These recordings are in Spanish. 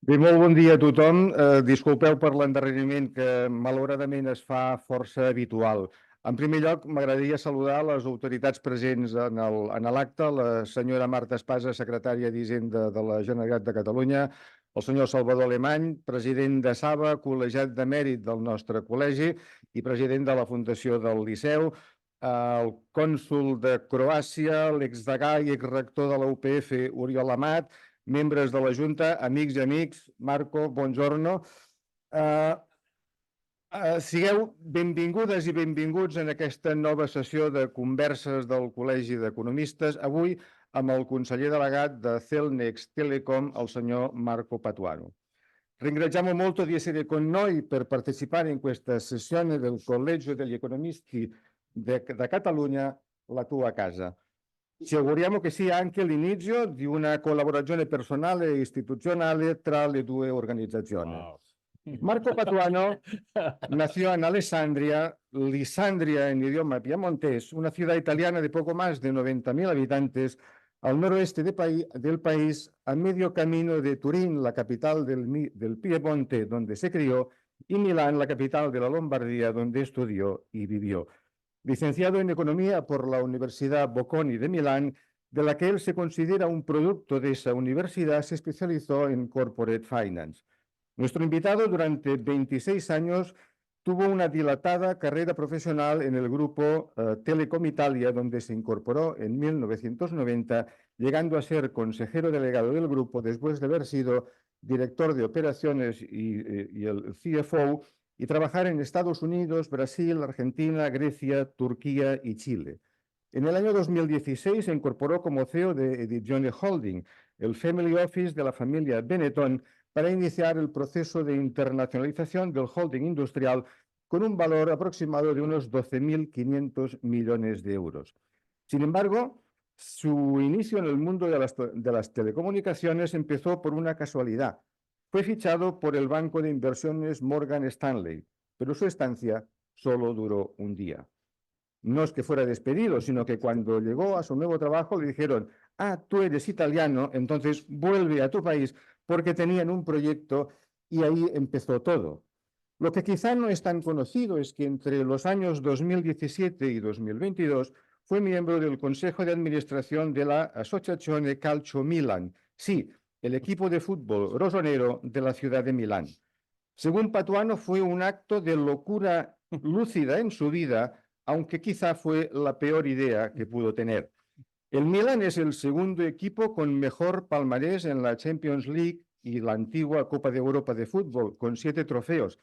Bé, molt bon dia a tothom. Disculpeu per l'endarreriment que malauradament es fa força habitual. En primer lloc, m'agradaria saludar les autoritats presents en l'acte, la senyora Marta Espasa, secretària d'Hisenda de la Generalitat de Catalunya, el senyor Salvador Alemany, president de SABA, col·legiat de mèrit del nostre col·legi i president de la Fundació del Liceu, el cònsol de Croàcia, l'exdegà i exrector de la UPF, Oriol Amat, membres de la Junta, amics i amics, Marco, buongiorno. Sigueu benvingudes i benvinguts en aquesta nova sessió de converses del Col·legi d'Economistes, avui amb el conseller delegat de Cellnex Telecom, el senyor Marco Patuano. Ringraziamo molto di essere con noi per partecipare in questa sessione del Collegio degli Economisti da Catalunya, la tua casa. Ci auguriamo che sia anche l'inizio di una collaborazione personale e istituzionale tra le due organizzazioni. Wow. Marco Patuano nació en Alessandria, Lisandria en idioma piemontés, una ciudad italiana de poco más de 90.000 habitantes al noroeste del país, a medio camino de Turín, la capital del Piemonte, donde se crió, y Milán, la capital de la Lombardía, donde estudió y vivió. Licenciado en Economía por la Universidad Bocconi de Milán, de la que él se considera un producto de esa universidad, se especializó en Corporate Finance. Nuestro invitado durante 26 años tuvo una dilatada carrera profesional en el grupo Telecom Italia, donde se incorporó en 1990, llegando a ser consejero delegado del grupo después de haber sido director de operaciones y el CFO, y trabajar en Estados Unidos, Brasil, Argentina, Grecia, Turquía y Chile. En el año 2016 se incorporó como CEO de Edizione Holding, el Family Office de la familia Benetton, para iniciar el proceso de internacionalización del holding industrial con un valor aproximado de unos 12.500 millones de euros. Sin embargo, su inicio en el mundo de las telecomunicaciones empezó por una casualidad. Fue fichado por el banco de inversiones Morgan Stanley, pero su estancia solo duró un día. No es que fuera despedido, sino que cuando llegó a su nuevo trabajo le dijeron: tú eres italiano, entonces vuelve a tu país, porque tenían un proyecto y ahí empezó todo. Lo que quizá no es tan conocido es que entre los años 2017 y 2022 fue miembro del Consejo de Administración de la Associazione Calcio Milan, sí, el equipo de fútbol rosonero de la ciudad de Milán. Según Patuano, fue un acto de locura lúcida en su vida, aunque quizá fue la peor idea que pudo tener. El Milan es el segundo equipo con mejor palmarés en la Champions League y la antigua Copa de Europa de fútbol, con 7 trofeos.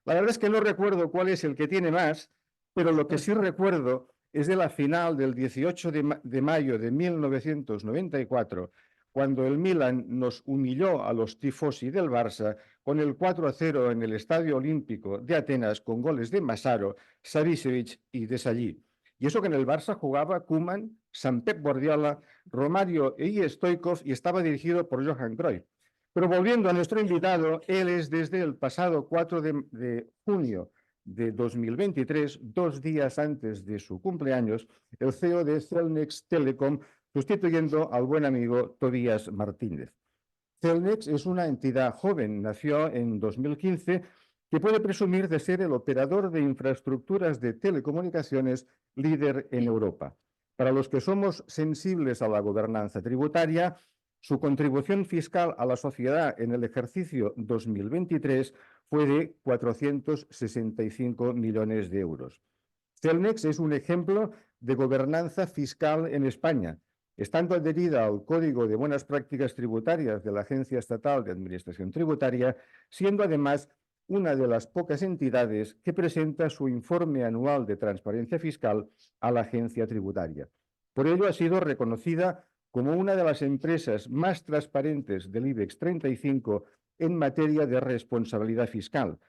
La verdad es que no recuerdo cuál es el que tiene más, pero lo que sí recuerdo es de la final del 18 de mayo de 1994, cuando el Milan nos humilló a los tifosi del Barça con el 4-0 en el Estadio Olímpico de Atenas con goles de Massaro, Savicevic y Desailly. Y eso que en el Barça jugaba Koeman, San Pep Guardiola, Romario y Stoichkov, y estaba dirigido por Johan Cruyff. Pero volviendo a nuestro invitado, él es desde el pasado 4 de junio de 2023, 2 días antes de su cumpleaños, el CEO de Cellnex Telecom, sustituyendo al buen amigo Tobías Martínez. Cellnex es una entidad joven, nació en 2015, que puede presumir de ser el operador de infraestructuras de telecomunicaciones líder en Europa. Para los que somos sensibles a la gobernanza tributaria, su contribución fiscal a la sociedad en el ejercicio 2023 fue de 465 millones de euros. Cellnex es un ejemplo de gobernanza fiscal en España, estando adherida al Código de Buenas Prácticas Tributarias de la Agencia Estatal de Administración Tributaria, siendo además una de las pocas entidades que presenta su informe anual de transparencia fiscal a la agencia tributaria. Por ello ha sido reconocida como una de las empresas más transparentes del IBEX 35 en materia de responsabilidad fiscal,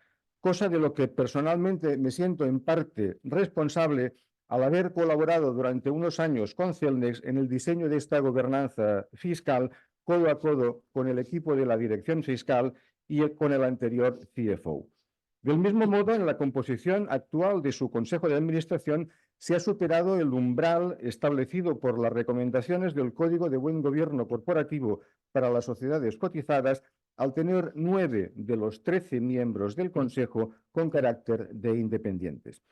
cosa de lo que personalmente me siento en parte responsable al haber colaborado durante unos años con Cellnex en el diseño de esta gobernanza fiscal codo a codo con el equipo de la Dirección Fiscal y con el anterior CFO. Del mismo modo, en la composición actual de su Consejo de Administración se ha superado el umbral establecido por las recomendaciones del Código de Buen Gobierno Corporativo para las sociedades cotizadas, al tener 9 de los 13 miembros del Consejo con carácter de independientes.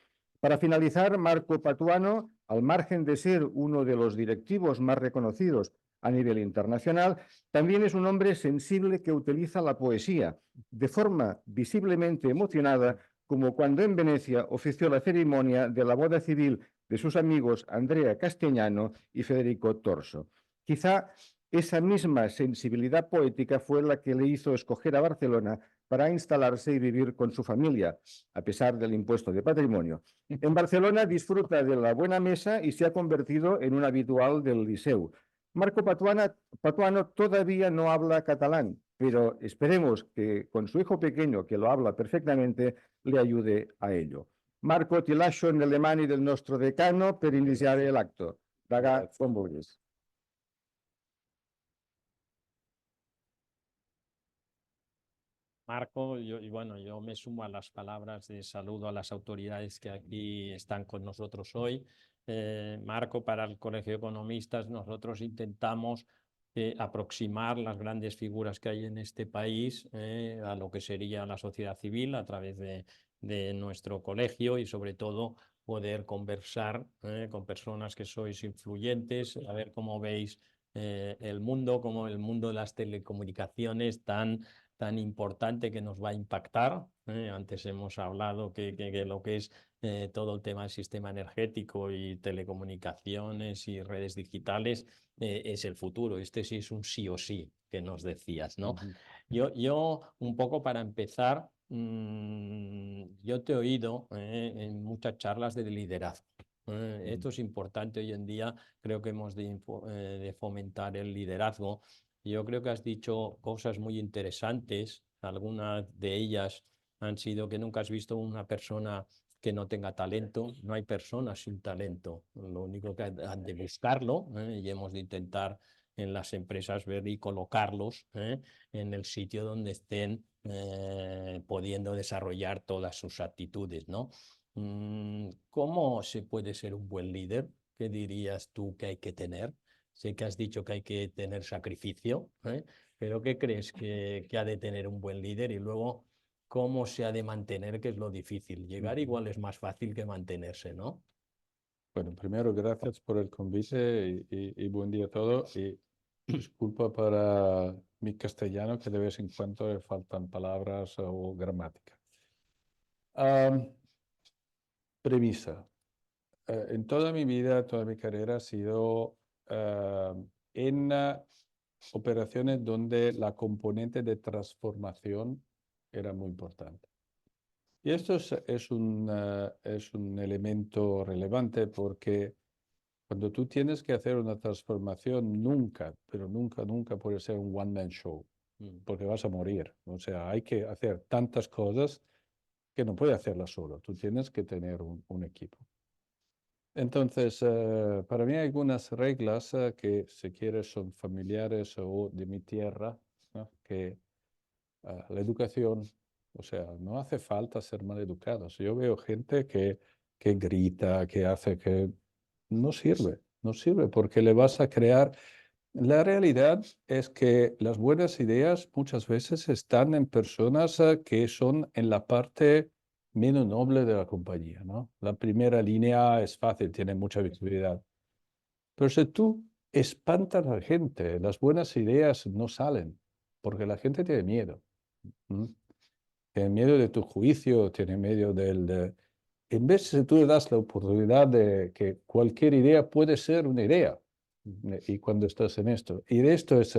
Para finalizar, Marco Patuano, al margen de ser uno de los directivos más reconocidos a nivel internacional, también es un hombre sensible que utiliza la poesía de forma visiblemente emocionada, como cuando en Venecia ofició la ceremonia de la boda civil de sus amigos Andrea Castellano y Federico Torso. Quizá esa misma sensibilidad poética fue la que le hizo escoger a Barcelona para instalarse y vivir con su familia, a pesar del impuesto de patrimonio. En Barcelona disfruta de la buena mesa y se ha convertido en un habitual del Liceu. Marco Patuano todavía no habla catalán, pero esperemos que con su hijo pequeño, que lo habla perfectamente, le ayude a ello. Marco, ti lascio nelle mani del nostro decano per iniziare l'acto. Raga, con vulguis. Marco, yo me sumo a las palabras de saludo a las autoridades que aquí están con nosotros hoy. Marco, para el Colegio de Economistas, nosotros intentamos aproximar las grandes figuras que hay en este país a lo que sería la sociedad civil a través de nuestro colegio y sobre todo poder conversar con personas que sois influyentes, a ver cómo veis el mundo, como el mundo de las telecomunicaciones tan importante que nos va a impactar. Antes hemos hablado que lo que es todo el tema del sistema energético y telecomunicaciones y redes digitales es el futuro. Este sí es un sí o sí que nos decías, ¿no? Yo un poco para empezar, yo te he oído en muchas charlas de liderazgo. Esto es importante hoy en día, creo que hemos de fomentar el liderazgo. Yo creo que has dicho cosas muy interesantes. Algunas de ellas han sido que nunca has visto una persona que no tenga talento. No hay personas sin talento. Lo único que han de buscarlo y hemos de intentar en las empresas ver y colocarlos en el sitio donde estén pudiendo desarrollar todas sus actitudes, ¿no? ¿Cómo se puede ser un buen líder? ¿Qué dirías tú que hay que tener? Sé que has dicho que hay que tener sacrificio, pero ¿qué crees que ha de tener un buen líder? Y luego, ¿cómo se ha de mantener? Que es lo difícil. Llegar igual es más fácil que mantenerse, ¿no? Bueno, primero, gracias por el convite y buen día a todos. Y disculpa para mi castellano, que de vez en cuando le faltan palabras o gramática. Premisa. En toda mi vida, toda mi carrera ha sido en operaciones donde la componente de transformación era muy importante. Y esto es un elemento relevante porque cuando tú tienes que hacer una transformación, nunca, pero nunca, nunca puede ser un one-man show, porque vas a morir. O sea, hay que hacer tantas cosas que no puedes hacerlas solo. Tú tienes que tener un equipo. Entonces, para mí hay algunas reglas que, si quieres, son familiares o de mi tierra, ¿no? Que la educación, o sea, no hace falta ser mal educados. Yo veo gente que grita, que hace que no sirve, no sirve porque le vas a crear. La realidad es que las buenas ideas muchas veces están en personas que son en la parte menos noble de la compañía, ¿no? La primera línea es fácil, tiene mucha visibilidad. Pero si tú espantas a la gente, las buenas ideas no salen, porque la gente tiene miedo. Tiene miedo de tu juicio, tiene miedo En vez de tú le das la oportunidad de que cualquier idea puede ser una idea, y cuando estás en esto. Y de esto es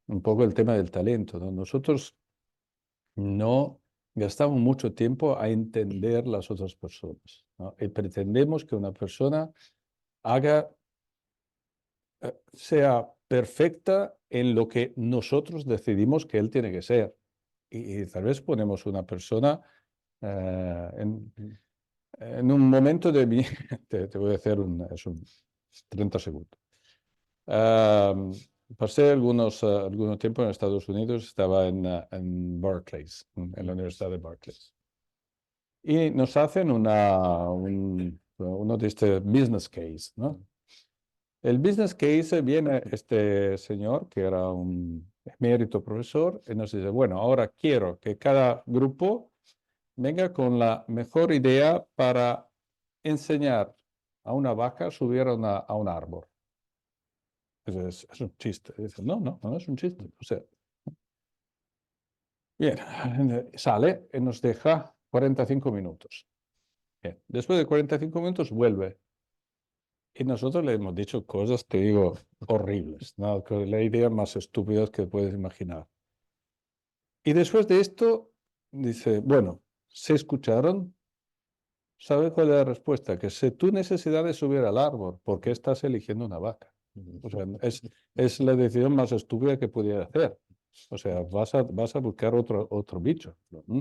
un poco el tema del talento, ¿no? Nosotros no gastamos mucho tiempo a entender las otras personas, ¿no? Y pretendemos que una persona sea perfecta en lo que nosotros decidimos que él tiene que ser. Y tal vez ponemos una persona en un momento de mi... te voy a hacer un 30 segundos. Pasé algún tiempo en Estados Unidos, estaba en Barclays, en la Universidad de Barclays. Y nos hacen un uno de este business case, ¿no? El business case viene este señor, que era un emérito profesor, y nos dice, bueno, ahora quiero que cada grupo venga con la mejor idea para enseñar a una vaca a subir a un árbol. Es un chiste. Dice, no es un chiste. O sea, bien, sale y nos deja 45 minutos. Bien, después de 45 minutos vuelve. Y nosotros le hemos dicho cosas, te digo, horribles, ¿no? La idea más estúpida que puedes imaginar. Y después de esto, dice, bueno, ¿se escucharon? ¿Sabe cuál es la respuesta? Que si tu necesidad es subir al árbol, ¿por qué estás eligiendo una vaca? O sea, es la decisión más estúpida que pudiera hacer. O sea, vas a buscar otro bicho. ¿Mm?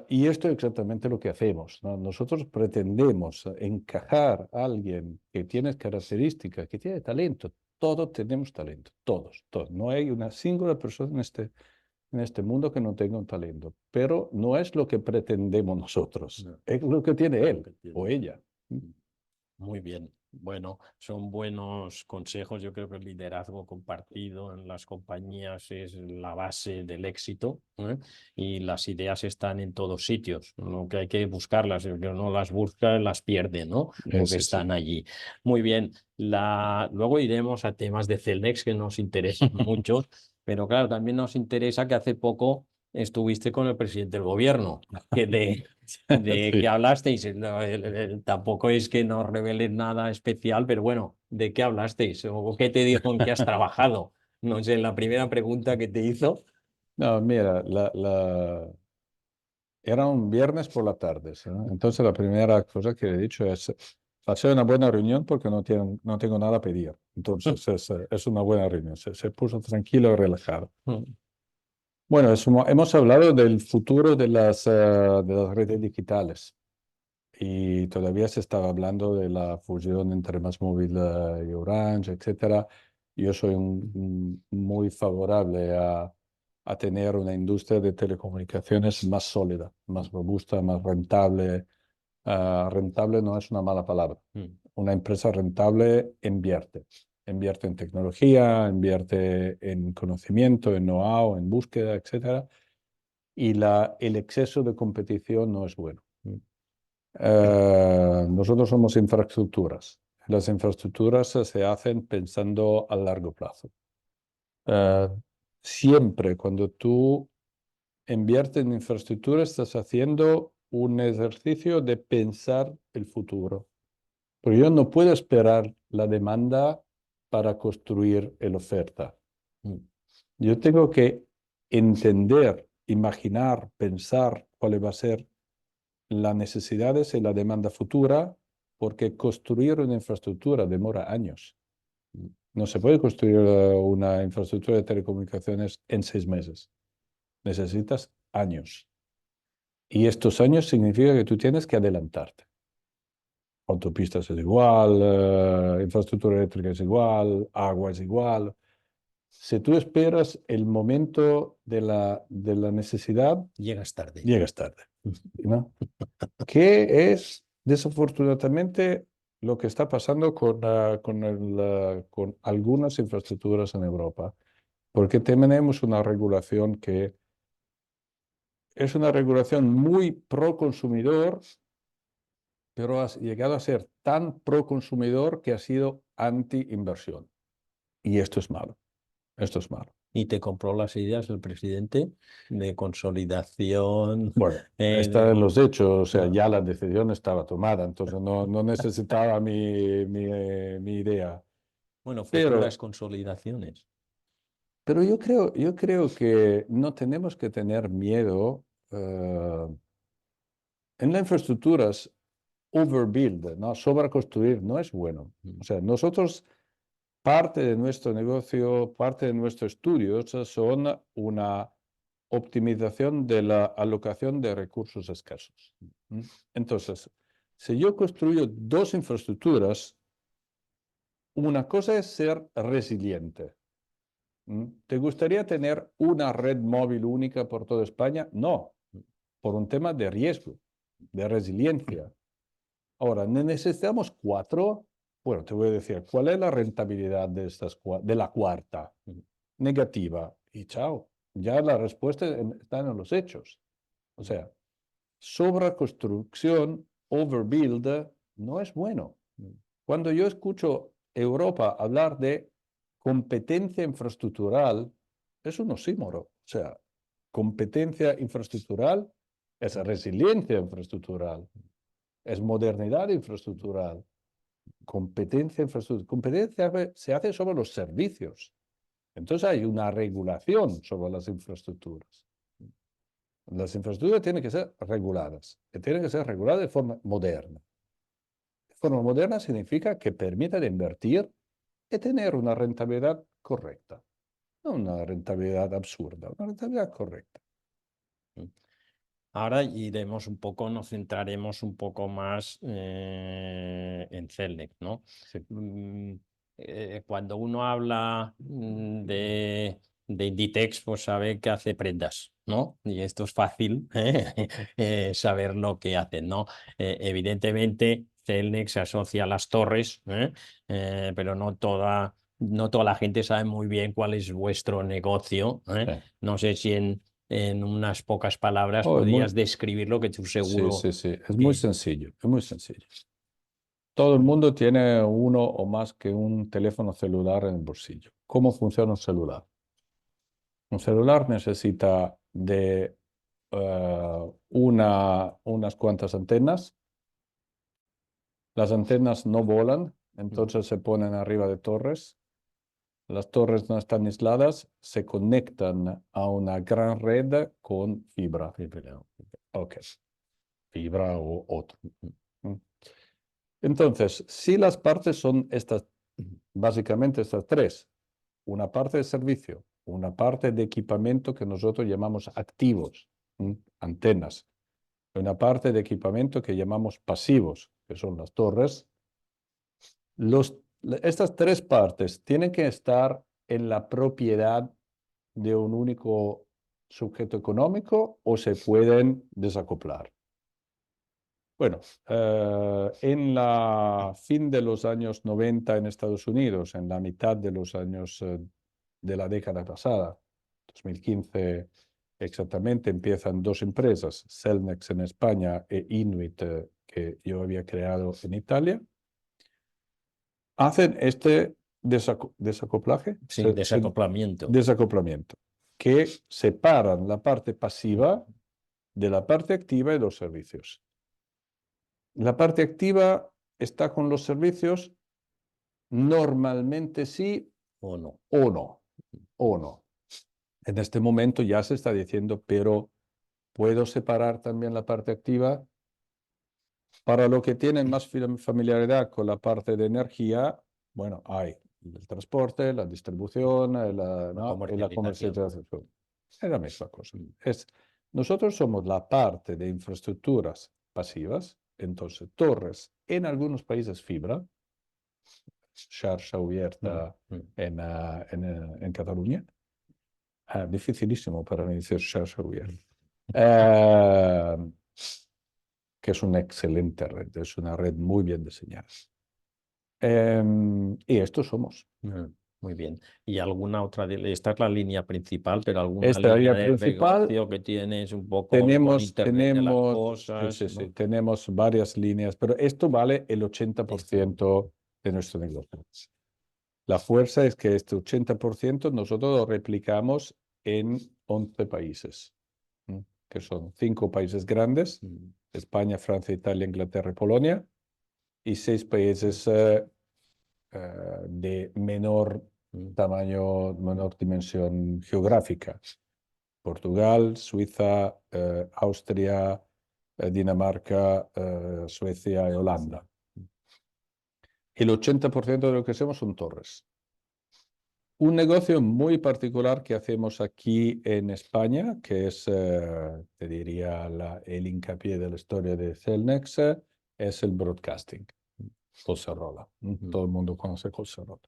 Y esto es exactamente lo que hacemos, ¿no? Nosotros pretendemos encajar a alguien que tiene características, que tiene talento. Todos tenemos talento, todos. No hay una singular persona en este mundo que no tenga un talento, pero no es lo que pretendemos nosotros, es lo que tiene él o ella. Muy bien. Bueno, son buenos consejos. Yo creo que el liderazgo compartido en las compañías es la base del éxito, ¿eh? Y las ideas están en todos sitios. Lo que hay que buscarlas, el que no las busca las pierde, ¿no? Porque Sí, están allí. Muy bien. Luego iremos a temas de Celnex que nos interesan mucho, pero claro, también nos interesa que hace poco estuviste con el presidente del gobierno, que de Sí. qué hablasteis. No, tampoco es que nos reveles nada especial, pero bueno, ¿de qué hablasteis? ¿O qué te dijo en qué has trabajado? No sé, la primera pregunta que te hizo. No, mira, era un viernes por la tarde, ¿sí? Entonces la primera cosa que le he dicho es, pasé una buena reunión porque no tengo nada a pedir. Entonces es una buena reunión, se puso tranquilo y relajado. Bueno, hemos hablado del futuro de las redes digitales y todavía se estaba hablando de la fusión entre MásMóvil y Orange, etcétera. Yo soy muy favorable a tener una industria de telecomunicaciones más sólida, más robusta, más rentable. Rentable no es una mala palabra. Una empresa rentable invierte. Invierte en tecnología, invierte en conocimiento, en know-how, en búsqueda, etcétera. Y el exceso de competición no es bueno. Nosotros somos infraestructuras. Las infraestructuras se hacen pensando a largo plazo. Siempre cuando tú inviertes en infraestructura estás haciendo un ejercicio de pensar el futuro. Porque yo no puedo esperar la demanda para construir la oferta. Yo tengo que entender, imaginar, pensar cuál va a ser las necesidades y la demanda futura, porque construir una infraestructura demora años. No se puede construir una infraestructura de telecomunicaciones en 6 meses. Necesitas años. Y estos años significa que tú tienes que adelantarte. Autopistas es igual, infraestructura eléctrica es igual, agua es igual. Si tú esperas el momento de la necesidad, Llegas tarde. llegas tarde, ¿no? Que es desafortunadamente lo que está pasando con algunas infraestructuras en Europa, porque tenemos una regulación que es una regulación muy pro consumidor, pero ha llegado a ser tan pro consumidor que ha sido anti inversión. Y esto es malo. Esto es malo. Y te compró las ideas el presidente de consolidación. Bueno, está en los hechos, o sea, ya la decisión estaba tomada, entonces no necesitaba mi idea. Bueno, Pero, futuras consolidaciones. pero yo creo que no tenemos que tener miedo en las infraestructuras. Overbuild, ¿no? Sobreconstruir no es bueno. O sea, nosotros, parte de nuestro negocio, parte de nuestros estudios son una optimización de la alocación de recursos escasos. Entonces, si yo construyo 2 infraestructuras, una cosa es ser resiliente. ¿Te gustaría tener una red móvil única por toda España? No, por un tema de riesgo. de resiliencia. Ahora, necesitamos 4. Bueno, te voy a decir, ¿cuál es la rentabilidad de de la cuarta? Negativa. Y chao, ya la respuesta está en los hechos. O sea, sobreconstrucción, overbuild, no es bueno. Cuando yo escucho Europa hablar de competencia infraestructural, es un oxímoro. O sea, competencia infraestructural es resiliencia infraestructural, es modernidad infraestructural. Competencia infraestructural. Competencia se hace sobre los servicios. Entonces hay una regulación sobre las infraestructuras. Las infraestructuras tienen que ser reguladas, y tienen que ser reguladas de forma moderna. De forma moderna significa que permita invertir y tener una rentabilidad correcta. No una rentabilidad absurda, una rentabilidad correcta. Ahora iremos un poco, nos centraremos un poco más en Cellnex, ¿no? Sí. Cuando uno habla de Inditex, pues sabe que hace prendas, ¿no? Y esto es fácil saber lo que hacen, ¿no? Evidentemente, Cellnex se asocia a las torres, pero no toda la gente sabe muy bien cuál es vuestro negocio. Sí. No sé si en unas pocas palabras Oh, podrías describir lo que tú seguro. Sí. Es muy sencillo, es muy sencillo. Todo el mundo tiene uno o más que un teléfono celular en el bolsillo. ¿Cómo funciona un celular? Un celular necesita de unas cuantas antenas. Las antenas no volan, entonces se ponen arriba de torres. Las torres no están aisladas, se conectan a una gran red con fibra. Ok. Fibra o otro. Entonces, si las partes son estas, básicamente estas 3, una parte de servicio, una parte de equipamiento que nosotros llamamos activos, antenas, una parte de equipamiento que llamamos pasivos, que son las torres, estas 3 partes tienen que estar en la propiedad de un único sujeto económico o se pueden desacoplar. Bueno, en la fin de los años 90 en Estados Unidos, en la mitad de los años de la década pasada, 2015 exactamente, empiezan 2 empresas, Cellnex en España e Inuit, que yo había creado en Italia. Hacen este desacoplaje. Sí, desacoplamiento. Desacoplamiento, que separan la parte pasiva de la parte activa de los servicios. La parte activa está con los servicios, normalmente sí ¿O no? o no. En este momento ya se está diciendo, pero ¿puedo separar también la parte activa? Para lo que tienen más familiaridad con la parte de energía, bueno, hay el transporte, la distribución, la comercialización. Es la misma cosa. Nosotros somos la parte de infraestructuras pasivas, entonces torres, en algunos países fibra, xarxa abierta en Cataluña. Dificilísimo para mí decir xarxa abierta. Que es una excelente red, es una red muy bien diseñada. Y estos somos. Muy bien. ¿Y alguna otra? Esta es la línea principal, pero alguna Esta línea línea de principal, negocio que tienes un poco con Internet de las cosas. sí, tenemos varias líneas, pero esto vale el 80% de nuestro negocio. La fuerza es que este 80% nosotros lo replicamos en 11 países, que son 5 países grandes, España, Francia, Italia, Inglaterra y Polonia, y 6 países de menor tamaño, menor dimensión geográfica. Portugal, Suiza, Austria, Dinamarca, Suecia y Holanda. El 80% de lo que hacemos son torres. Un negocio muy particular que hacemos aquí en España, que es, te diría, el hincapié de la historia de Cellnex, es el broadcasting. Collserola. Todo el mundo conoce Collserola.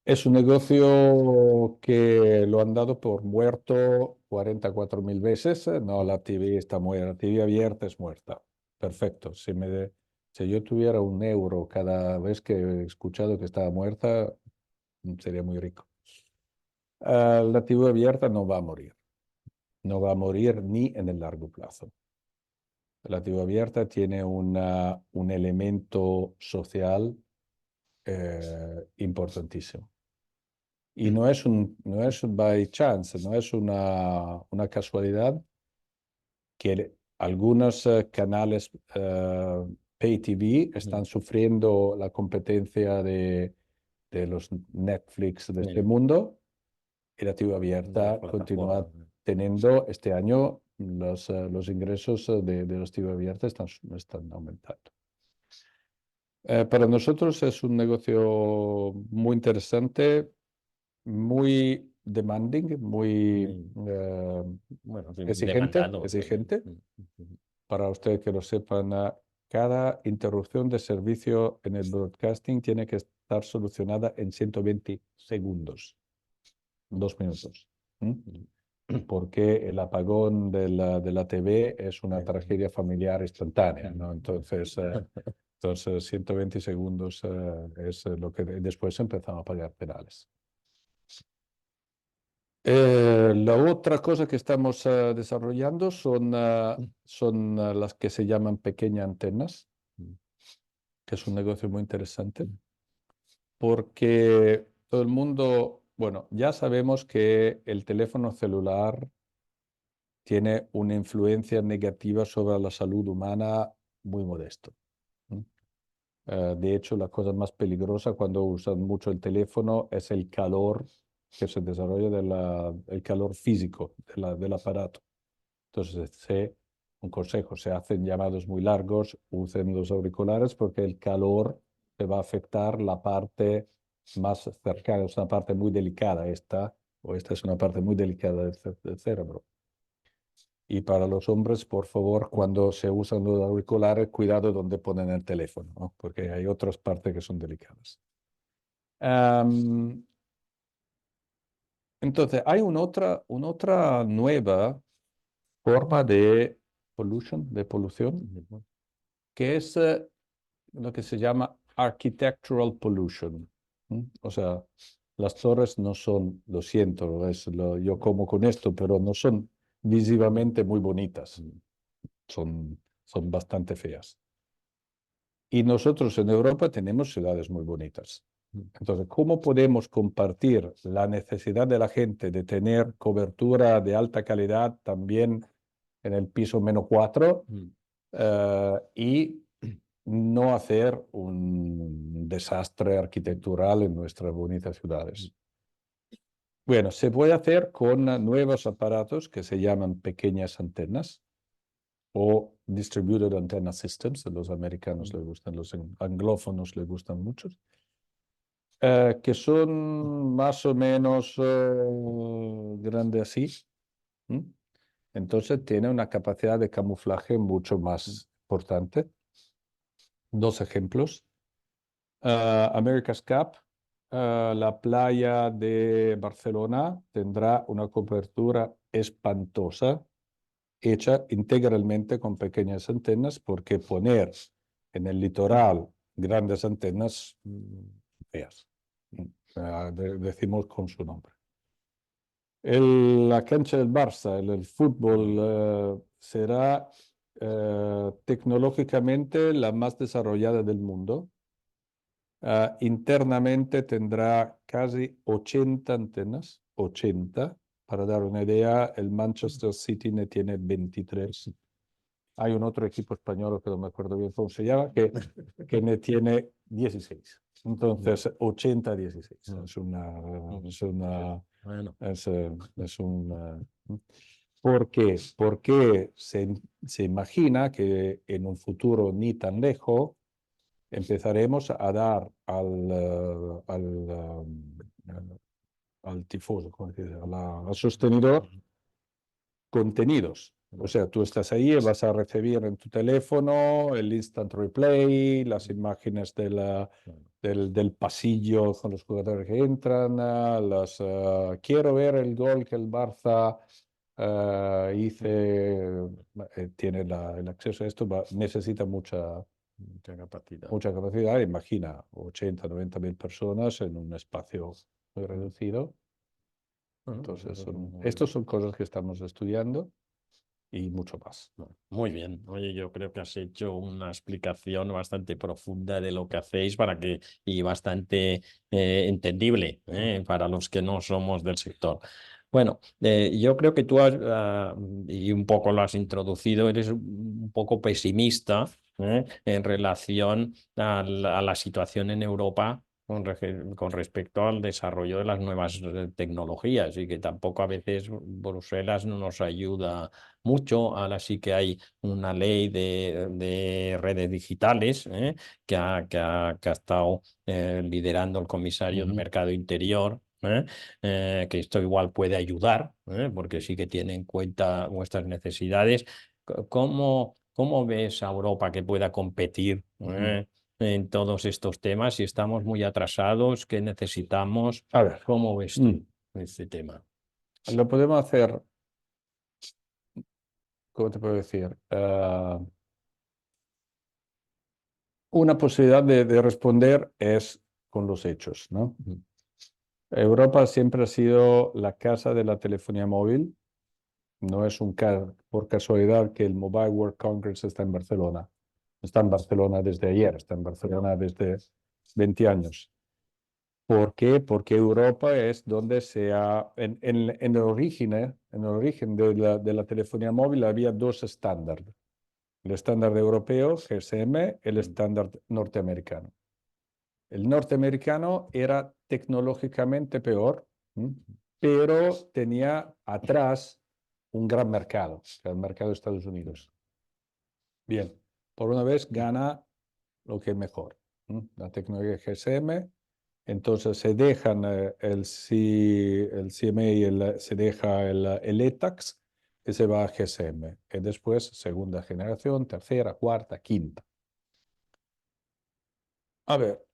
Es un negocio que lo han dado por muerto 44.000 veces. No, la TV está muerta, la TV abierta es muerta. Perfecto. Si yo tuviera €1 cada vez que he escuchado que estaba muerta, sería muy rico. La TV abierta no va a morir. No va a morir ni en el largo plazo. La TV abierta tiene un elemento social importantísimo. Y no es by chance, no es una casualidad que algunos canales pay TV están sufriendo la competencia de los Netflix de este Sí. mundo, y la TV abierta Las continúa plataformas. teniendo este año los ingresos de las TV abiertas están aumentando. Para nosotros es un negocio muy interesante, muy demanding, muy Bueno, sí, exigente, demandado. exigente. Para ustedes que lo sepan, cada interrupción de servicio en el broadcasting tiene que estar solucionada en 120 segundos, 2 minutos. Porque el apagón de la TV es una tragedia familiar instantánea, ¿no? Entonces 120 segundos es lo que después empezamos a pagar penales. La otra cosa que estamos desarrollando son las que se llaman pequeñas antenas, que es un negocio muy interesante, porque todo el mundo, bueno, ya sabemos que el teléfono celular tiene una influencia negativa sobre la salud humana muy modesto. De hecho, la cosa más peligrosa cuando usan mucho el teléfono es el calor que se desarrolla el calor físico del aparato. Entonces, un consejo, se hacen llamados muy largos, usen los auriculares porque el calor te va a afectar la parte más cercana, es una parte muy delicada esta es una parte muy delicada del cerebro. Y para los hombres, por favor, cuando se usan los auriculares, cuidado donde ponen el teléfono, ¿no? Porque hay otras partes que son delicadas. Entonces, hay una otra nueva forma de polución, que es lo que se llama architectural pollution. O sea, las torres no son, lo siento, yo como con esto, pero no son visivamente muy bonitas. Son bastante feas. Y nosotros en Europa tenemos ciudades muy bonitas. Entonces, ¿cómo podemos compartir la necesidad de la gente de tener cobertura de alta calidad también en el piso -4 y no hacer un desastre arquitectural en nuestras bonitas ciudades? Bueno, se puede hacer con nuevos aparatos que se llaman pequeñas antenas o Distributed Antenna Systems. A los americanos les gustan, los anglófonos les gustan mucho, que son más o menos grandes así. Entonces tiene una capacidad de camuflaje mucho más importante. 2 ejemplos. America's Cup, la playa de Barcelona tendrá una cobertura espantosa, hecha integralmente con pequeñas antenas, porque poner en el litoral grandes antenas feas, decimos con su nombre. La cancha del Barça, el fútbol, será tecnológicamente la más desarrollada del mundo. Internamente tendrá casi 80 antenas, 80. Para dar una idea, el Manchester City ne tiene 23. Hay un otro equipo español, que no me acuerdo bien cómo se llama, que ne tiene 16. Entonces, 80-16. Bueno, Es un... ¿Por qué? Porque se imagina que en un futuro ni tan lejos empezaremos a dar al tifoso, ¿cómo se dice? Al sostenedor, contenidos O sea, tú estás ahí y vas a recibir en tu teléfono el instant replay, las imágenes del pasillo con los jugadores que entran, quiero ver el gol que el Barça tiene el acceso a esto, necesita mucha capacidad. capacidad. Imagina 80, 90 mil personas en un espacio muy reducido. Entonces, estos son cosas que estamos estudiando y mucho más. Muy bien. Oye, yo creo que has hecho una explicación bastante profunda de lo que hacéis y bastante entendible para los que no somos del sector. Bueno, yo creo que tú y un poco lo has introducido, eres un poco pesimista en relación a la situación en Europa con respecto al desarrollo de las nuevas tecnologías y que tampoco a veces Bruselas no nos ayuda mucho. Ahora sí que hay una ley de redes digitales que ha estado liderando el comisario del Mercado Interior. Que esto igual puede ayudar, porque sí que tiene en cuenta vuestras necesidades. ¿Cómo ves a Europa que pueda competir en todos estos temas? Si estamos muy atrasados, ¿qué necesitamos? A ver, ¿Cómo ves tú este tema? lo podemos hacer, ¿cómo te puedo decir? Una posibilidad de responder es con los hechos, ¿no? Europa siempre ha sido la casa de la telefonía móvil. No es por casualidad que el Mobile World Congress está en Barcelona. Está en Barcelona desde ayer, está en Barcelona desde 20 años. ¿Por qué? Porque Europa es donde en el origen de la telefonía móvil había dos estándares. El estándar europeo, GSM, el estándar norteamericano. El norteamericano era tecnológicamente peor, pero tenía atrás un gran mercado, que era el mercado de Estados Unidos. Bien, por una vez gana lo que es mejor, la tecnología GSM. Entonces se dejan el CMA y se deja el ETAX y se va a GSM. Y después segunda generación, tercera, cuarta, quinta. A ver,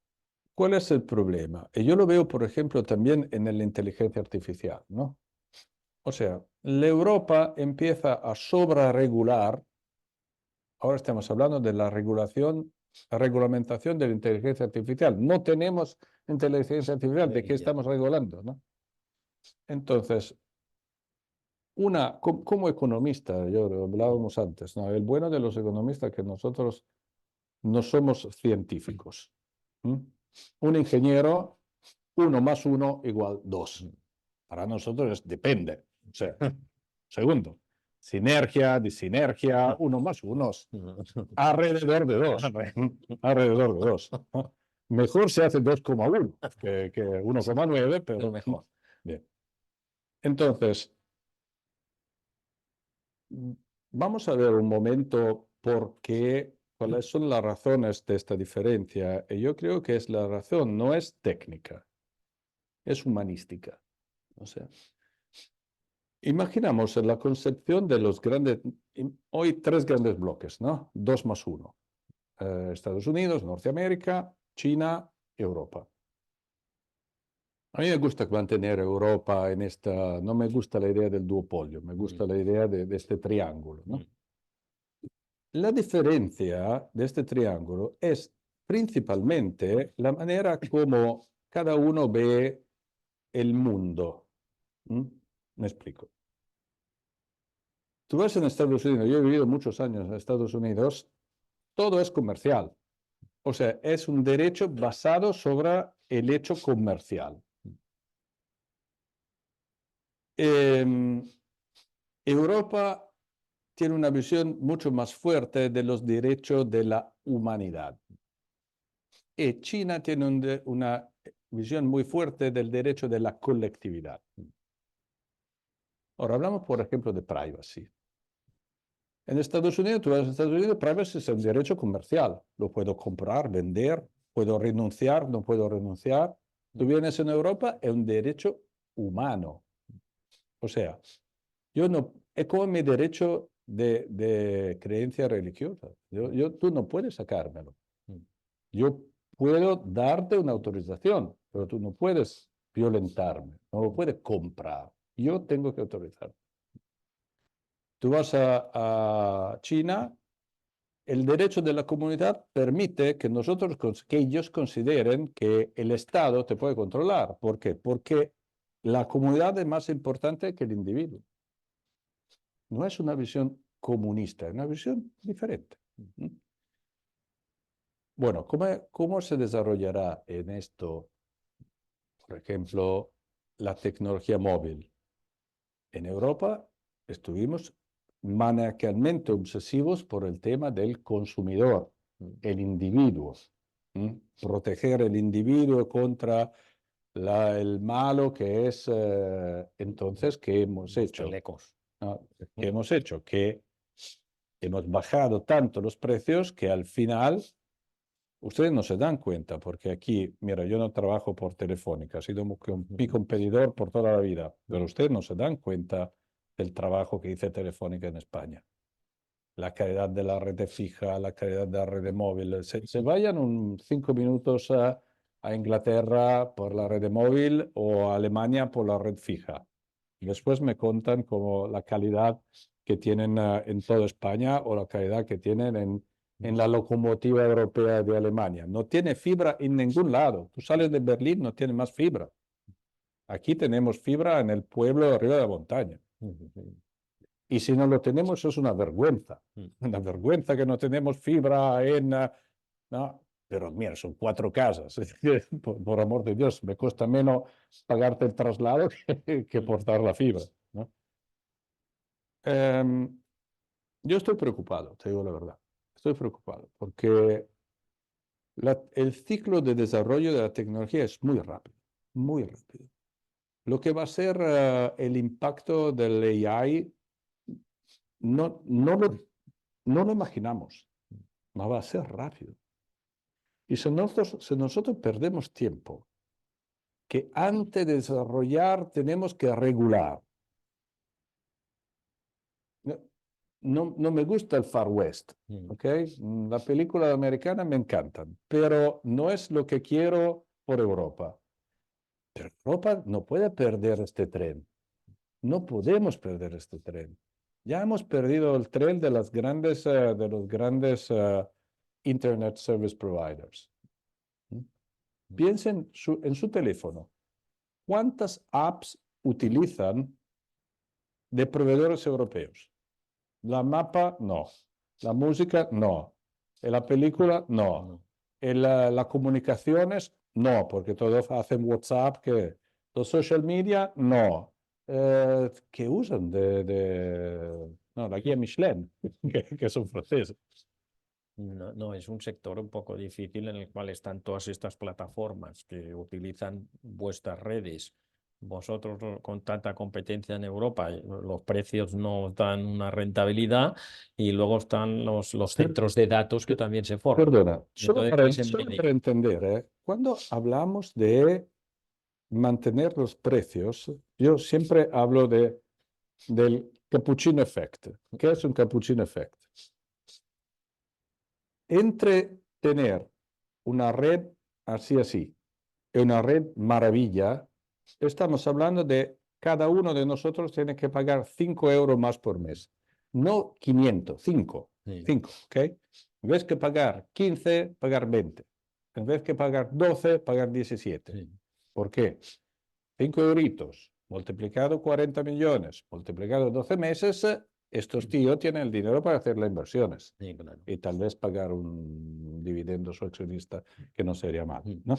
¿cuál es el problema? Y yo lo veo, por ejemplo, también en la inteligencia artificial, ¿no? O sea, la Europa empieza a sobreregular. Ahora estamos hablando de la regulamentación de la inteligencia artificial. No tenemos inteligencia artificial, ¿de qué estamos regulando, no? Entonces, como economista, yo lo hablábamos antes, ¿no? El bueno de los economistas es que nosotros no somos científicos. Un ingeniero, 1 más 1 igual 2. Para nosotros depende. O sea, segundo, sinergia, disinergia, 1 más 1, alrededor de 2. Alrededor de 2. Mejor se hace 2,1 que 1,9, pero mejor. Bien. Entonces, vamos a ver un momento cuáles son las razones de esta diferencia. Y yo creo que la razón no es técnica, es humanística. O sea, imaginamos la concepción de los hoy 3 grandes bloques, ¿no? 2 más 1. Estados Unidos, Norteamérica, China, Europa. A mí me gusta mantener Europa no me gusta la idea del duopolio, me gusta la idea de este triángulo, ¿no? La diferencia de este triángulo es principalmente la manera como cada uno ve el mundo. Me explico. Tú vas en Estados Unidos, yo he vivido muchos años en Estados Unidos, todo es comercial. O sea, es un derecho basado sobre el hecho comercial. Europa tiene una visión mucho más fuerte de los derechos de la humanidad. Y China tiene una visión muy fuerte del derecho de la colectividad. Ahora hablamos, por ejemplo, de privacy. En Estados Unidos, tú vas a Estados Unidos, privacy es un derecho comercial. Lo puedo comprar, vender, puedo renunciar, no puedo renunciar. Tú vienes en Europa, es un derecho humano. O sea, es como mi derecho de creencia religiosa. Tú no puedes sacármelo. Mm. Yo puedo darte una autorización, pero tú no puedes violentarme, no lo puedes comprar. Yo tengo que autorizar. Tú vas a China, el derecho de la comunidad permite que que ellos consideren que el Estado te puede controlar. ¿Por qué? Porque la comunidad es más importante que el individuo. No es una visión comunista, es una visión diferente. Bueno, ¿cómo se desarrollará en esto, por ejemplo, la tecnología móvil? En Europa estuvimos maniacalmente obsesivos por el tema del consumidor, el individuo. Proteger el individuo contra el malo que es. Entonces, ¿qué hemos Los hecho? telecos. ¿No? ¿Qué hemos hecho? Que hemos bajado tanto los precios que al final ustedes no se dan cuenta, porque aquí, mira, yo no trabajo por Telefónica, he sido mi competidor por toda la vida, pero ustedes no se dan cuenta del trabajo que hice Telefónica en España. La calidad de la red fija, la calidad de la red móvil. Se vayan 5 minutos a Inglaterra por la red móvil o a Alemania por la red fija. Y después me contan como la calidad que tienen en toda España o la calidad que tienen en la locomotiva europea de Alemania. No tiene fibra en ningún lado. Tú sales de Berlín, no tiene más fibra. Aquí tenemos fibra en el pueblo arriba de la montaña. Y si no lo tenemos, es una vergüenza. Una vergüenza que no tenemos fibra no, pero mira, son 4 casas. Por amor de Dios, me cuesta menos pagarte el traslado que portar la fibra, ¿no? Yo estoy preocupado, te digo la verdad. Estoy preocupado porque el ciclo de desarrollo de la tecnología es muy rápido, muy rápido. Lo que va a ser el impacto del AI no lo imaginamos, no va a ser rápido. Y si nosotros perdemos tiempo, que antes de desarrollar tenemos que regular. No me gusta el Far West, ¿ok? La película americana me encantan, pero no es lo que quiero por Europa. Pero Europa no puede perder este tren. No podemos perder este tren. Ya hemos perdido el tren de los grandes Internet Service Providers. Piensen en su teléfono. ¿Cuántas apps utilizan de proveedores europeos? La mapa, no. La música, no. La película, no. Las comunicaciones, no, porque todos hacen WhatsApp. Los social media, no. ¿Qué usan? No, la guía Michelin, que son franceses. No, es un sector un poco difícil en el cual están todas estas plataformas que utilizan vuestras redes. Vosotros con tanta competencia en Europa, los precios no dan una rentabilidad y luego están los centros de datos que también se forman. Perdona, solo Entonces, para entender, cuando hablamos de mantener los precios, yo siempre hablo del cappuccino effect. ¿Qué es un cappuccino effect? Entre tener una red así y una red maravilla, estamos hablando de cada uno de nosotros tiene que pagar 5 euros más por mes. No 500, 5. Sí. 5, ¿ok? En vez que pagar 15, pagar 20. En vez que pagar 12, pagar 17. Sí. ¿Por qué? 5 euritos multiplicado 40 millones, multiplicado 12 meses, estos tíos tienen el dinero para hacer las inversiones. Sí, claro. Y tal vez pagar un dividendo a su accionista, que no sería mal, ¿no?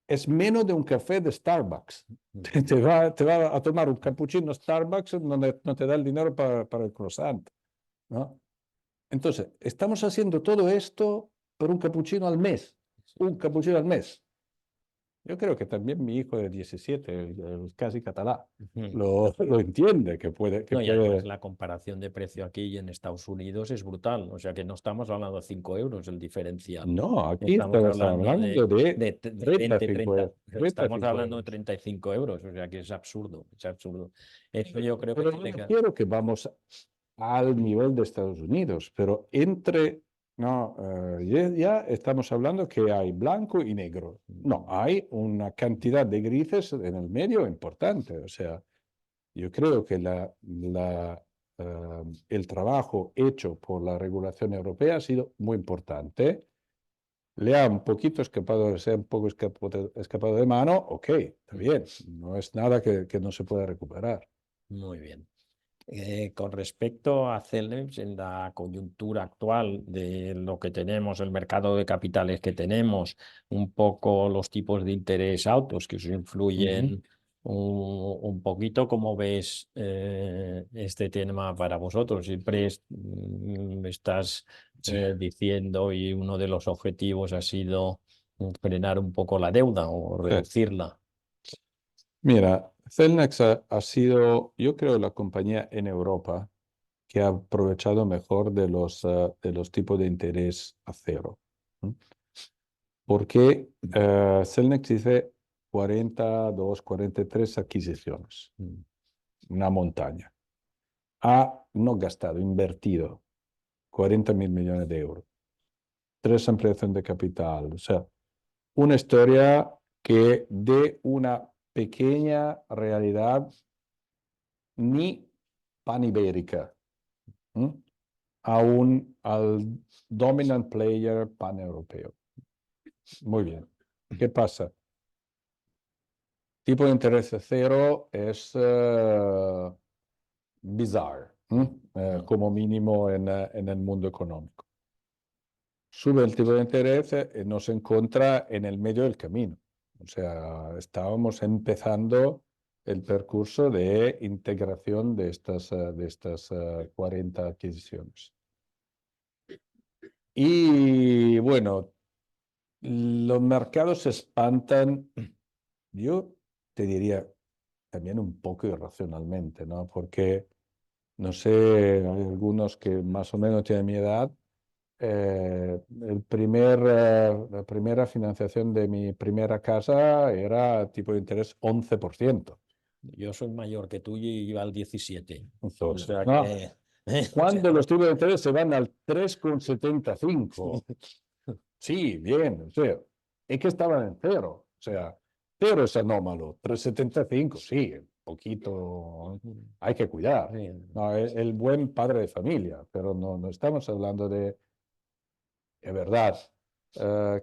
Es menos de un café de Starbucks. Te va a tomar un cappuccino Starbucks, no te da el dinero para el croissant, ¿no? Entonces, estamos haciendo todo esto por un cappuccino al mes. Un cappuccino al mes. Yo creo que también mi hijo de 17, casi catalán, Ujú. lo entiende, que No, y además puede. la comparación de precio aquí y en Estados Unidos es brutal. O sea que no estamos hablando de 5 euros el diferencial. No, aquí Estamos estamos hablando hablando de de 20, 30. 35, Estamos 35 hablando de euros. 35 euros. O sea que es absurdo. Es absurdo. Eso yo creo que Pero yo tiene no que... quiero que vamos al nivel de Estados Unidos, pero no, ya estamos hablando que hay blanco y negro. No, hay una cantidad de grises en el medio importante. O sea, yo creo que el trabajo hecho por la regulación europea ha sido muy importante. Le ha un poquito escapado, se ha un poco escapado de mano, ok, está bien, no es nada que no se pueda recuperar. Muy bien. Con respecto a Celnex, en la coyuntura actual de lo que tenemos, el mercado de capitales que tenemos, un poco los tipos de interés altos que os influyen un poquito, ¿cómo ves este tema para vosotros? Siempre me estás Sí. diciendo y uno de los objetivos ha sido frenar un poco la deuda o Sí. reducirla. Mira, Celnex ha sido, yo creo, la compañía en Europa que ha aprovechado mejor de los tipos de interés a cero. Porque Celnex hizo 42, 43 adquisiciones, una montaña. Ha no gastado, invertido 40.000 millones de euros, 3 ampliaciones de capital. O sea, una historia que de una pequeña realidad ni panibérica, al dominant player paneuropeo. Muy bien. ¿Qué pasa? Tipo de interés de cero es bizarro, como mínimo en el mundo económico. Sube el tipo de interés y nos encuentra en el medio del camino. O sea, estábamos empezando el percurso de integración de estas 40 adquisiciones. Y bueno, los mercados se espantan, yo te diría también un poco irracionalmente, ¿no? Porque, no sé, hay algunos que más o menos tienen mi edad. La primera financiación de mi primera casa era tipo de interés 11%. Yo soy mayor que tú y iba al 17. O Entonces, sea ¿no? que... Cuando los tipos de interés se van al 3,75. Sí, bien, o sea, es que estaban en cero. O sea, cero es anómalo. 3,75, sí, un poquito hay que cuidar. Sí. No, el buen padre de familia, pero no estamos hablando de verdad,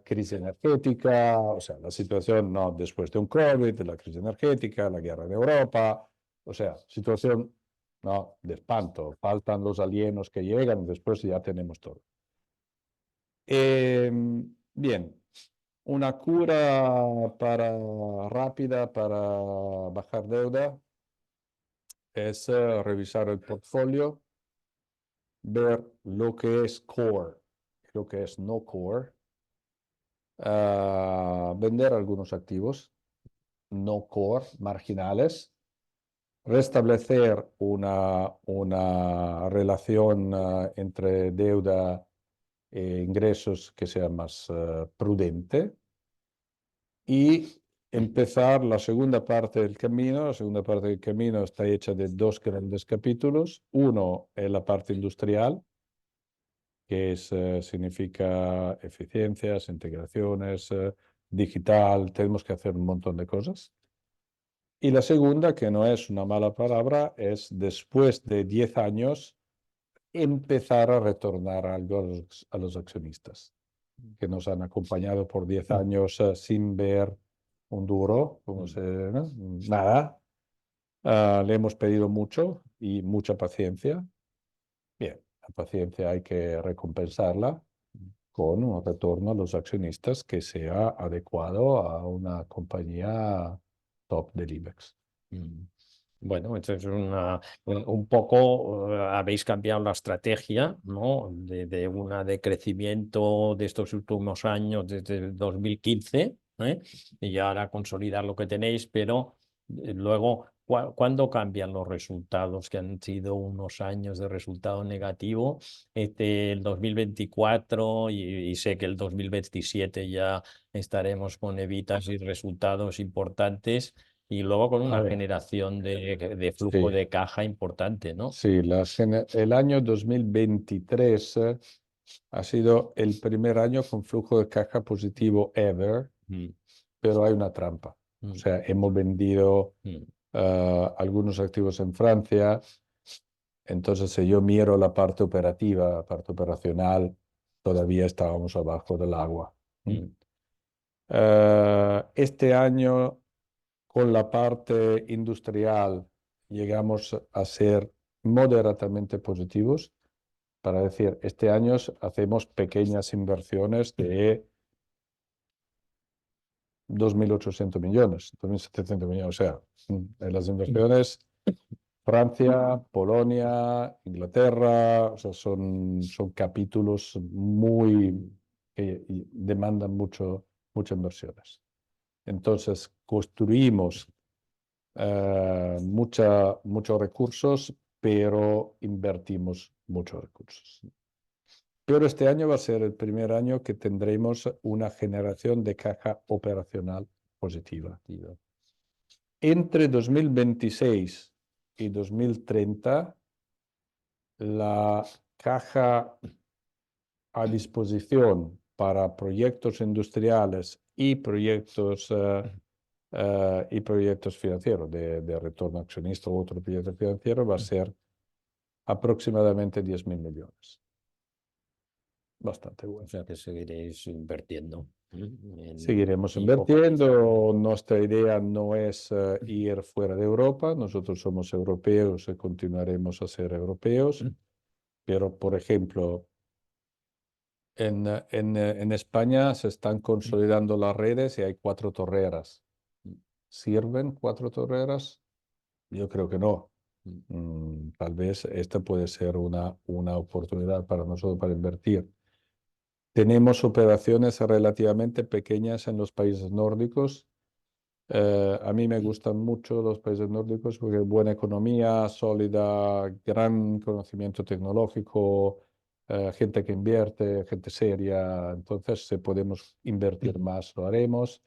crisis energética, o sea, la situación no después de un COVID, de la crisis energética, la guerra de Europa, o sea, situación no de espanto, faltan los alienos que llegan, después ya tenemos todo. Bien, una cura rápida para bajar deuda es revisar el portfolio, ver lo que es core, lo que es no core, vender algunos activos no core, marginales, restablecer una relación entre deuda e ingresos que sea más prudente y empezar la segunda parte del camino. La segunda parte del camino está hecha de 2 grandes capítulos. Uno es la parte industrial, que significa eficiencias, integraciones, digital, tenemos que hacer un montón de cosas. Y la segunda, que no es una mala palabra, es después de 10 años empezar a retornar algo a los accionistas, que nos han acompañado por 10 años sin ver un duro, ¿no? Nada. Le hemos pedido mucho y mucha paciencia. Bien, la paciencia hay que recompensarla con un retorno a los accionistas que sea adecuado a una compañía top del IBEX. Bueno, esto es un poco, habéis cambiado la estrategia, ¿no? De una de crecimiento de estos últimos años, desde el 2015, Y ahora consolidar lo que tenéis, pero luego, ¿cuándo cambian los resultados que han sido unos años de resultado negativo? El 2024 y sé que el 2027 ya estaremos con evitas y resultados importantes y luego con A una ver, generación de flujo sí, de caja importante, ¿no? sí, el año 2023 ha sido el primer año con flujo de caja positivo ever, Mm, pero hay una trampa. O mm, sea, hemos vendido mm, algunos activos en Francia. Entonces, si yo miro la parte operativa, la parte operacional, todavía estábamos abajo del agua. mm, Este año, con la parte industrial, llegamos a ser moderadamente positivos. Para decir, este año hacemos pequeñas inversiones de 2.800 millones, 2.700 millones. O sea, en las inversiones, Francia, Polonia, Inglaterra, o sea, son capítulos que demandan muchas inversiones. Entonces, construimos muchos recursos, pero invertimos muchos recursos. Pero este año va a ser el primer año que tendremos una generación de caja operacional positiva. Entre 2026 y 2030, la caja a disposición para proyectos industriales y proyectos financieros de retorno accionista u otro proyecto financiero va a ser aproximadamente 10.000 millones. Bastante O bueno. sea que seguiréis invirtiendo. Seguiremos Y poco- invirtiendo. Nuestra idea no es ir fuera de Europa. Nosotros somos europeos y continuaremos a ser europeos. Pero, por ejemplo, en España se están consolidando las redes y hay 4 torreras. ¿Sirven 4 torreras? Yo creo que no. Tal vez esta puede ser una oportunidad para nosotros para invertir. Tenemos operaciones relativamente pequeñas en los países nórdicos. A mí me gustan mucho los países nórdicos porque hay buena economía, sólida, gran conocimiento tecnológico, gente que invierte, gente seria. Entonces, si podemos invertir más, lo haremos.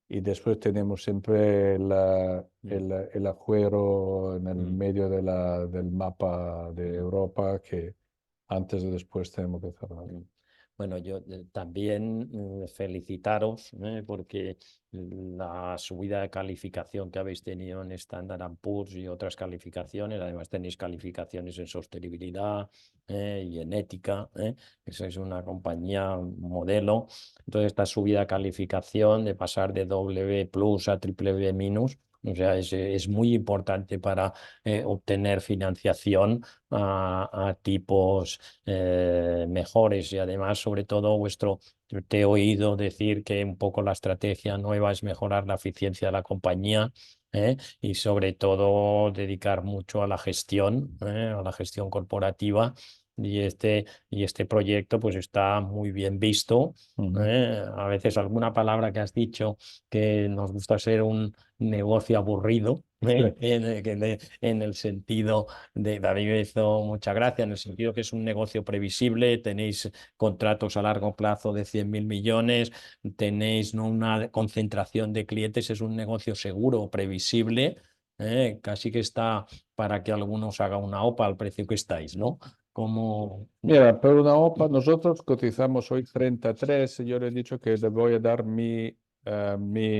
Y después tenemos siempre el agujero en el medio del mapa de Europa que antes o después tenemos que cerrar. Bueno, yo también felicitaros porque la subida de calificación que habéis tenido en Standard & Poor's y otras calificaciones, además tenéis calificaciones en sostenibilidad y en ética, que sois una compañía modelo. Entonces, esta subida de calificación de pasar de W+ a BBB-, o sea, es muy importante para obtener financiación a tipos mejores y además, sobre todo, te he oído decir que un poco la estrategia nueva es mejorar la eficiencia de la compañía. Y sobre todo dedicar mucho a la gestión corporativa y este proyecto pues está muy bien visto. A veces alguna palabra que has dicho que nos gusta ser un negocio aburrido, en el sentido a mí me hizo mucha gracia, en el sentido que es un negocio previsible, tenéis contratos a largo plazo de 100.000 millones, tenéis no una concentración de clientes, es un negocio seguro, previsible, casi que está para que algunos haga una OPA al precio que estáis, ¿no? Como... Mira, por una OPA, nosotros cotizamos hoy 33 y yo le he dicho que le voy a dar mi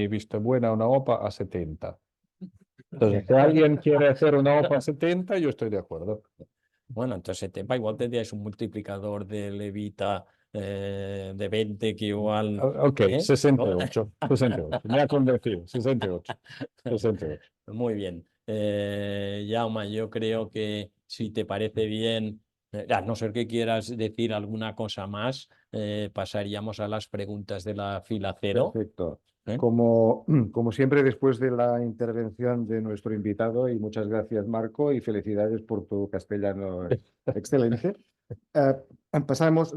vista buena a una OPA a 70. Entonces, si alguien quiere hacer una OPA a 70, yo estoy de acuerdo. Bueno, entonces igual tendríais un multiplicador de levita de 20 que igual... Ok, 68. Me ha convencido, 68. Muy bien. Jaume, yo creo que si te parece bien, a no ser que quieras decir alguna cosa más, pasaríamos a las preguntas de la fila cero. Perfecto. ¿Eh? Como siempre, después de la intervención de nuestro invitado, y muchas gracias, Marco, y felicidades por tu castellano excelente.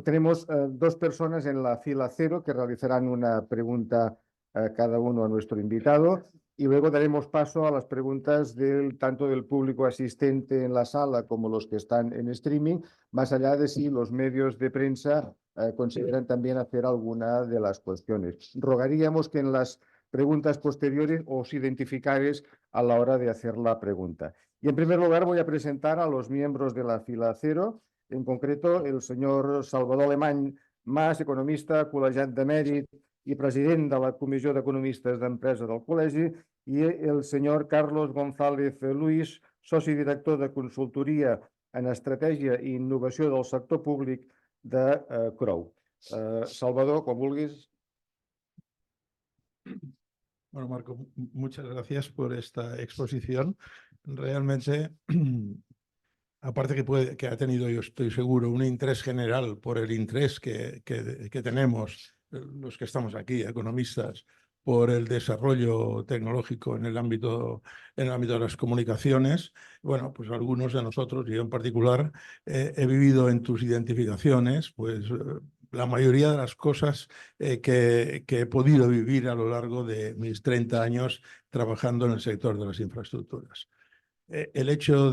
Tenemos 2 personas en la fila 0 que realizarán una pregunta cada uno a nuestro invitado y luego daremos paso a las preguntas tanto del público asistente en la sala como los que están en streaming, más allá de si los medios de prensa consideran también hacer alguna de las cuestiones. Rogaríamos que en las preguntas posteriores os identificaréis a la hora de hacer la pregunta. Y en primer lugar voy a presentar a los miembros de la fila 0, en concreto el señor Salvador Alemany Mas, economista, col·legiat de mèrit i president de la Comissió d'Economistes d'Empresa del Col·legi, i el senyor Carlos González Luis, soci director de consultoria en estratègia i innovació del sector públic de Crow. Salvador, quan vulguis. Bueno, Marco, muchas gracias por esta exposición. Realmente, aparte que ha tenido, yo estoy seguro, un interés general por el interés que tenemos los que estamos aquí, economistas, por el desarrollo tecnológico en el ámbito de las comunicaciones. Bueno, pues algunos de nosotros, y yo en particular, he vivido en tus identificaciones, pues la mayoría de las cosas que he podido vivir a lo largo de mis 30 años trabajando en el sector de las infraestructuras. El hecho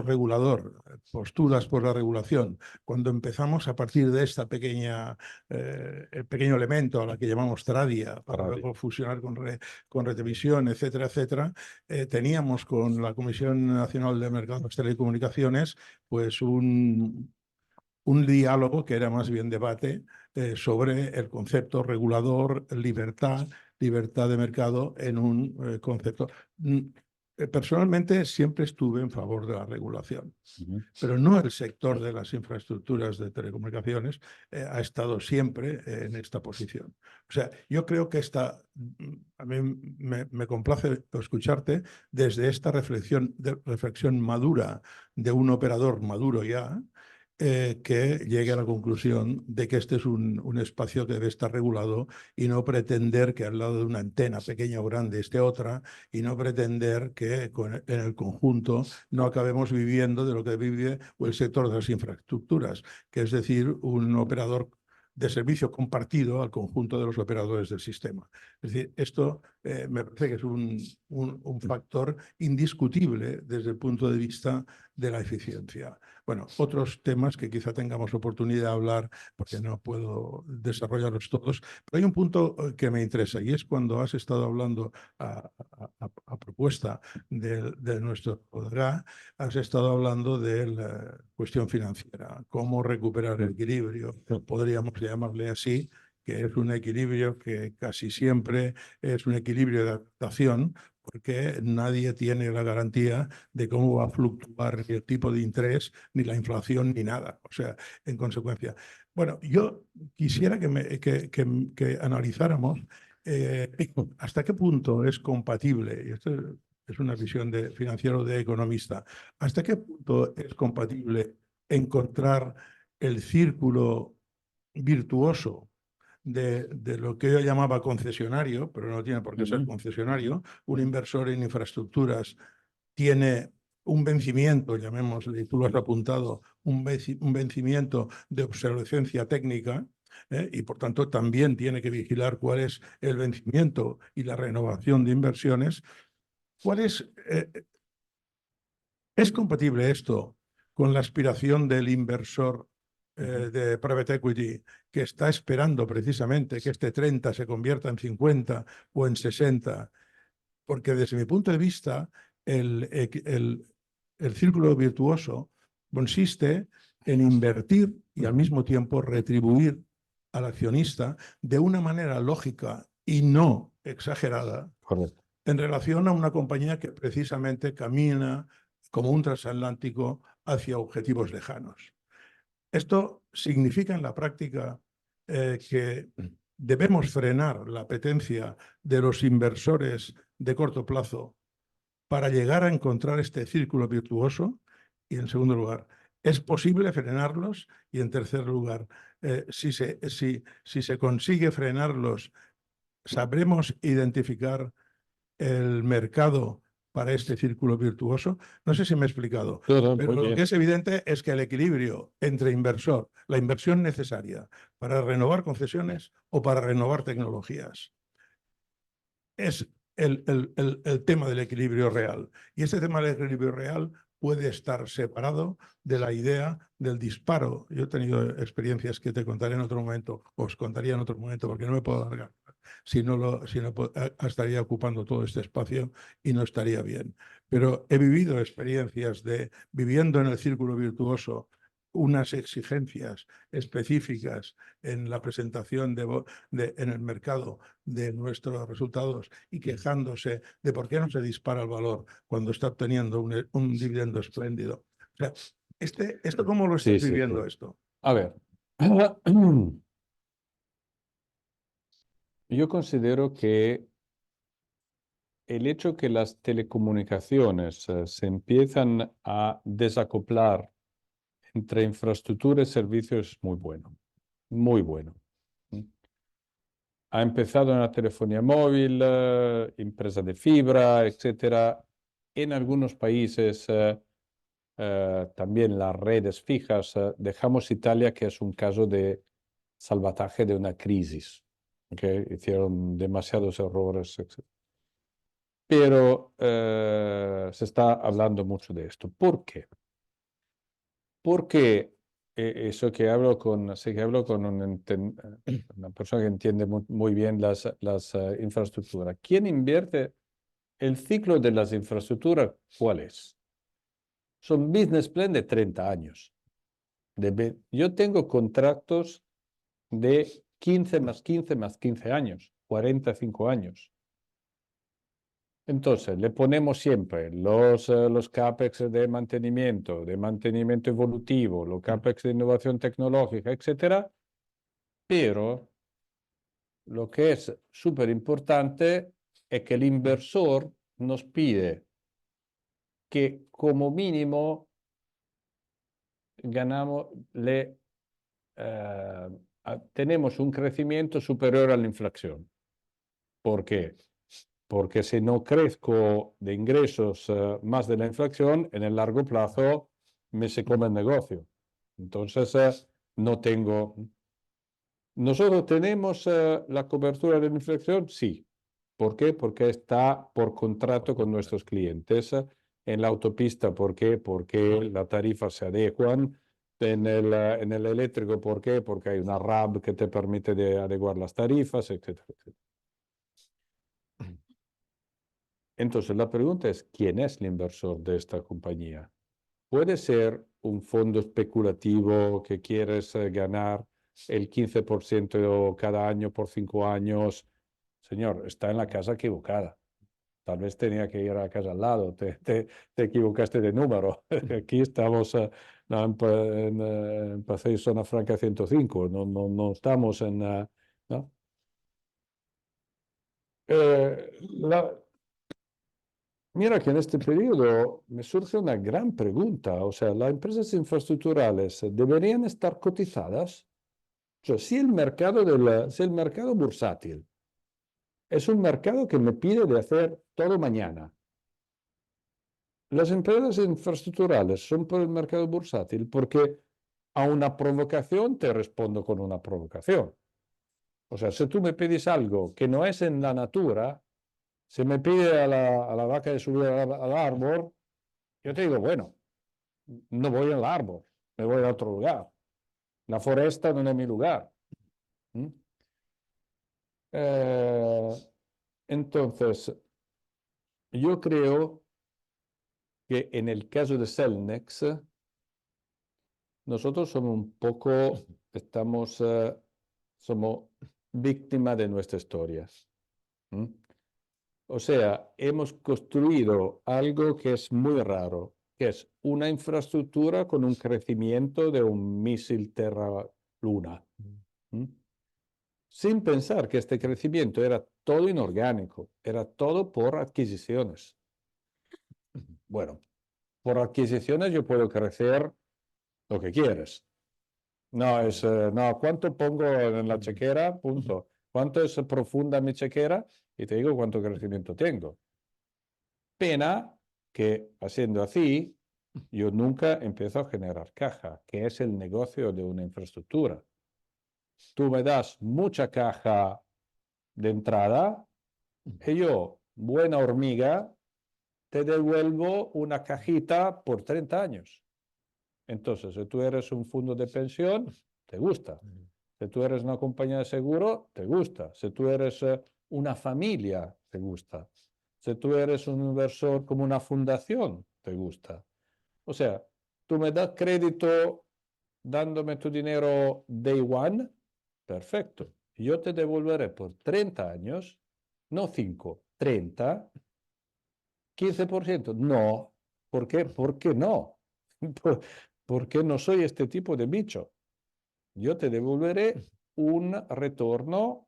regulador, posturas por la regulación, cuando empezamos a partir de esta pequeño elemento a la que llamamos Tradia, para luego fusionar con Retevisión, etcétera, etcétera, teníamos con la Comisión Nacional de Mercados de Telecomunicaciones pues un diálogo que era más bien debate sobre el concepto regulador, libertad de mercado en un concepto. Personalmente siempre estuve en favor de la regulación, pero no el sector de las infraestructuras de telecomunicaciones ha estado siempre en esta posición. O sea, yo creo que a mí me complace escucharte desde esta reflexión madura de un operador maduro ya, que llegue a la conclusión de que este es un espacio que debe estar regulado y no pretender que al lado de una antena pequeña o grande esté otra y no pretender que en el conjunto no acabemos viviendo de lo que vive el sector de las infraestructuras, que es decir, un operador de servicio compartido al conjunto de los operadores del sistema. Es decir, esto me parece que es un factor indiscutible desde el punto de vista de la eficiencia. Bueno, otros temas que quizá tengamos oportunidad de hablar, porque no puedo desarrollarlos todos, pero hay un punto que me interesa y es cuando has estado hablando a propuesta de nuestro colega, has estado hablando de la cuestión financiera, cómo recuperar el equilibrio, podríamos llamarle así, que es un equilibrio que casi siempre es un equilibrio de adaptación, porque nadie tiene la garantía de cómo va a fluctuar el tipo de interés, ni la inflación, ni nada. O sea, en consecuencia. Bueno, yo quisiera que analizáramos hasta qué punto es compatible, y esto es una visión de financiero de economista, hasta qué punto es compatible encontrar el círculo virtuoso de lo que yo llamaba concesionario, pero no tiene por qué ser concesionario. Un inversor en infraestructuras tiene un vencimiento, llamémosle, tú lo has apuntado, un vencimiento de obsolescencia técnica, y por tanto también tiene que vigilar cuál es el vencimiento y la renovación de inversiones. ¿Es compatible esto con la aspiración del inversor de private equity que está esperando precisamente que este 30 se convierta en 50 o en 60? Porque desde mi punto de vista, el círculo virtuoso consiste en invertir y al mismo tiempo retribuir al accionista de una manera lógica y no exagerada. Correcto. En relación a una compañía que precisamente camina como un transatlántico hacia objetivos lejanos. Esto significa en la práctica que debemos frenar la apetencia de los inversores de corto plazo para llegar a encontrar este círculo virtuoso. Y en segundo lugar, ¿es posible frenarlos? Y en tercer lugar, si se consigue frenarlos, ¿sabremos identificar el mercado para este círculo virtuoso? No sé si me he explicado, pero lo que es evidente es que el equilibrio entre inversor, la inversión necesaria para renovar concesiones o para renovar tecnologías, es el tema del equilibrio real. Y ese tema del equilibrio real puede estar separado de la idea del disparo. Yo he tenido experiencias que te contaré en otro momento, os contaría en otro momento, porque no me puedo alargar. Si no, estaría ocupando todo este espacio y no estaría bien. Pero he vivido experiencias de viviendo en el círculo virtuoso unas exigencias específicas en la presentación en el mercado de nuestros resultados y quejándose de por qué no se dispara el valor cuando está obteniendo un dividendo espléndido. O sea, ¿esto cómo lo estás Sí, viviendo sí. esto? A ver, yo considero que el hecho que las telecomunicaciones se empiezan a desacoplar entre infraestructura y servicios es muy bueno, muy bueno. Ha empezado en la telefonía móvil, empresa de fibra, etcétera. En algunos países también las redes fijas. Dejamos Italia, que es un caso de salvataje de una crisis, que hicieron demasiados errores, etc. Pero se está hablando mucho de esto. ¿Por qué? Porque eso que hablo sé que hablo con una persona que entiende muy bien las infraestructuras. ¿Quién invierte el ciclo de las infraestructuras? ¿Cuál es? Son business plan de 30 años. Yo tengo contratos de 15 más 15 más 15 años, 45 años. Entonces, le ponemos siempre los CAPEX de mantenimiento evolutivo, los CAPEX de innovación tecnológica, etcétera. Pero lo que es súper importante es que el inversor nos pide que como mínimo tenemos un crecimiento superior a la inflación. ¿Por qué? Porque si no crezco de ingresos más de la inflación, en el largo plazo me se come el negocio. Entonces, no tengo... ¿Nosotros tenemos la cobertura de la inflación? Sí. ¿Por qué? Porque está por contrato con nuestros clientes. En la autopista, ¿por qué? Porque las tarifas se adecuan. En el eléctrico, ¿por qué? Porque hay una RAB que te permite de adecuar las tarifas, etcétera, etcétera. Entonces, la pregunta es, ¿quién es el inversor de esta compañía? Puede ser un fondo especulativo que quieres ganar el 15% cada año por 5 años. Señor, está en la casa equivocada. Tal vez tenía que ir a la casa al lado. Te equivocaste de número. Aquí estamos en Paseo Zona Franca 105. No estamos en... ¿no? Mira que en este periodo me surge una gran pregunta. O sea, ¿las empresas infraestructurales deberían estar cotizadas? O sea, si el mercado bursátil es un mercado que me pide de hacer todo mañana, las empresas infraestructurales son por el mercado bursátil porque a una provocación te respondo con una provocación. O sea, si tú me pides algo que no es en la natura, si me pide a la vaca de subir al árbol, yo te digo, bueno, no voy al árbol, me voy a otro lugar. La foresta no es mi lugar. Entonces, yo creo que en el caso de Cellnex, nosotros somos un poco, somos víctimas de nuestra historia. O sea, hemos construido algo que es muy raro, que es una infraestructura con un crecimiento de un misil Terra-Luna. Sin pensar que este crecimiento era todo inorgánico, era todo por adquisiciones. Bueno, por adquisiciones yo puedo crecer lo que quieres. No, ¿cuánto pongo en la chequera? Punto. ¿Cuánto es profunda mi chequera? Y te digo cuánto crecimiento tengo. Pena que haciendo así, yo nunca empiezo a generar caja, que es el negocio de una infraestructura. Tú me das mucha caja de entrada Y yo, buena hormiga, te devuelvo una cajita por 30 años. Entonces, si tú eres un fondo de pensión, te gusta. Si tú eres una compañía de seguro, te gusta. Si tú eres una familia, te gusta. Si tú eres un inversor como una fundación, te gusta. O sea, tú me das crédito dándome tu dinero day one, perfecto. Yo te devolveré por 30 años, no 5, 30, 15%. No. ¿Por qué? ¿Por qué no? Porque no soy este tipo de bicho. Yo te devolveré un retorno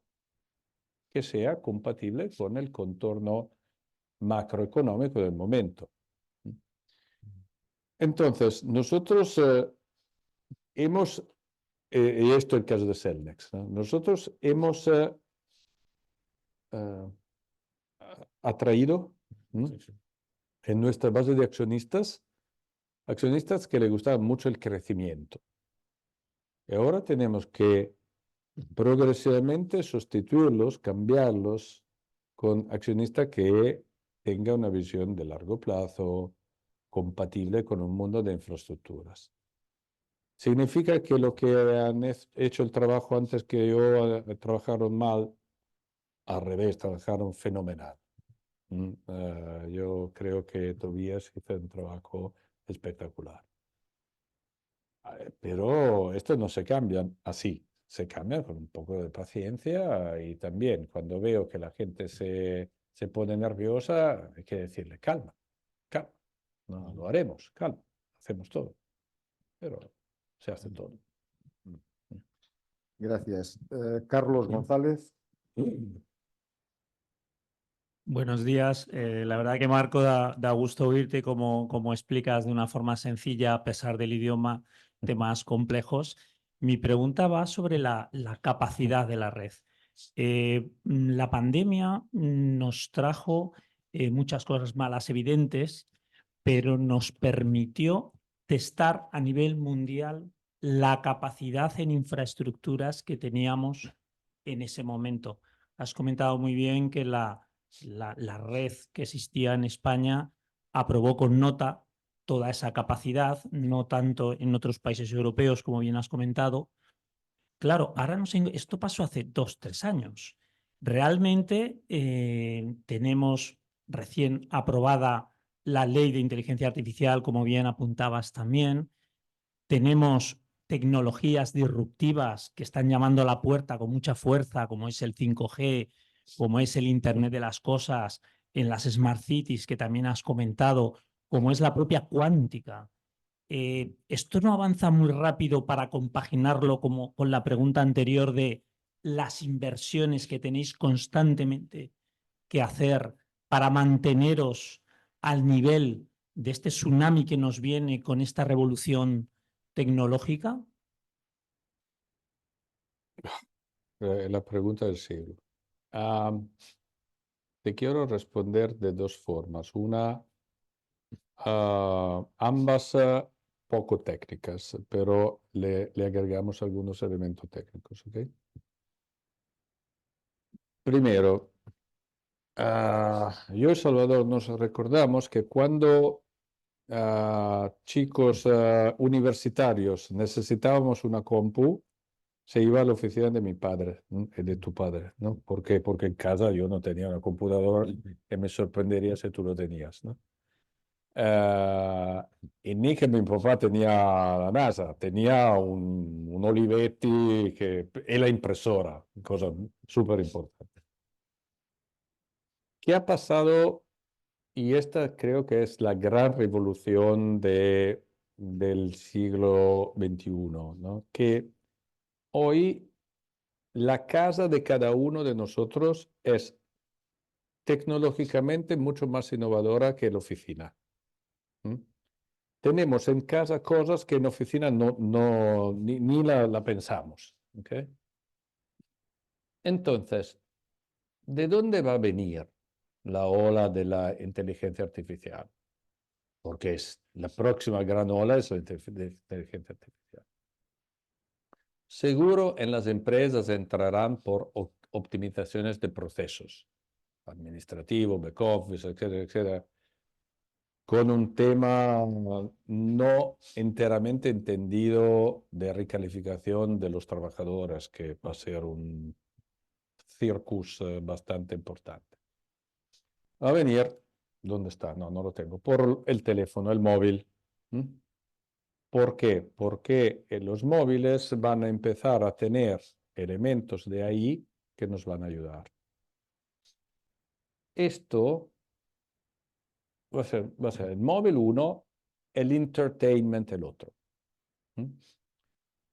que sea compatible con el contorno macroeconómico del momento. Entonces, nosotros hemos, y esto es el caso de Cellnex, ¿no? Nosotros hemos atraído en nuestra base de accionistas que les gustaba mucho el crecimiento. Y ahora tenemos que progresivamente sustituirlos, cambiarlos con accionistas que tengan una visión de largo plazo, compatible con un mundo de infraestructuras. Significa que lo que han hecho el trabajo antes que yo trabajaron mal, al revés, trabajaron fenomenal. Yo creo que Tobías hizo un trabajo espectacular. Pero esto no se cambia así, se cambia con un poco de paciencia y también cuando veo que la gente se pone nerviosa, hay que decirle calma, calma, no lo haremos, calma, hacemos todo, pero se hace todo. Gracias. Carlos González. Buenos días. La verdad que Marco, da gusto oírte como explicas de una forma sencilla, a pesar del idioma, temas complejos. Mi pregunta va sobre la capacidad de la red. La pandemia nos trajo muchas cosas malas evidentes, pero nos permitió testar a nivel mundial la capacidad en infraestructuras que teníamos en ese momento. Has comentado muy bien que la red que existía en España aprobó con nota toda esa capacidad, no tanto en otros países europeos, como bien has comentado. Claro, ahora esto pasó hace 2, 3 años. Realmente tenemos recién aprobada la ley de inteligencia artificial, como bien apuntabas también. Tenemos tecnologías disruptivas que están llamando a la puerta con mucha fuerza, como es el 5G, como es el Internet de las cosas, en las Smart Cities que también has comentado, como es la propia cuántica. ¿Esto no avanza muy rápido para compaginarlo como con la pregunta anterior de las inversiones que tenéis constantemente que hacer para manteneros al nivel de este tsunami que nos viene con esta revolución tecnológica? La pregunta del siglo. Te quiero responder de dos formas. Una, ambas poco técnicas, pero le agregamos algunos elementos técnicos. ¿Okay? Primero, yo y Salvador nos recordamos que cuando chicos universitarios necesitábamos una compu, se iba a la oficina de mi padre, ¿no? Y de tu padre, ¿no? ¿Por qué? Porque en casa yo no tenía una computadora que me sorprendería si tú lo tenías, ¿no? Y ni que mi papá tenía la NASA, tenía un Olivetti y la impresora, cosa súper importante. ¿Qué ha pasado? Y esta creo que es la gran revolución del siglo XXI, ¿no? Que hoy la casa de cada uno de nosotros es tecnológicamente mucho más innovadora que la oficina. Tenemos en casa cosas que en oficina ni la pensamos. ¿Okay? Entonces, ¿de dónde va a venir la ola de la inteligencia artificial? Porque la próxima gran ola es la inteligencia artificial. Seguro en las empresas entrarán por optimizaciones de procesos. administrativo, back office, etcétera, etcétera, con un tema no enteramente entendido de recalificación de los trabajadores, que va a ser un circus bastante importante. Va a venir, ¿dónde está? No, no lo tengo, por el teléfono, el móvil. ¿Por qué? Porque los móviles van a empezar a tener elementos de ahí que nos van a ayudar. Esto va a ser el móvil uno, el entertainment el otro.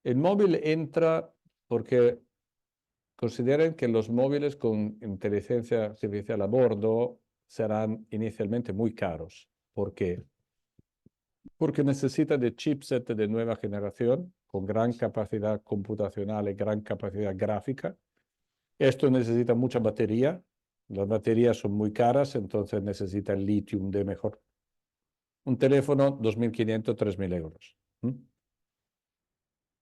El móvil entra porque consideren que los móviles con inteligencia artificial a bordo serán inicialmente muy caros. ¿Por qué? Porque necesita de chipset de nueva generación con gran capacidad computacional y gran capacidad gráfica. Esto necesita mucha batería. Las baterías son muy caras, entonces necesita el litio de mejor. Un teléfono, 2.500, 3.000 euros.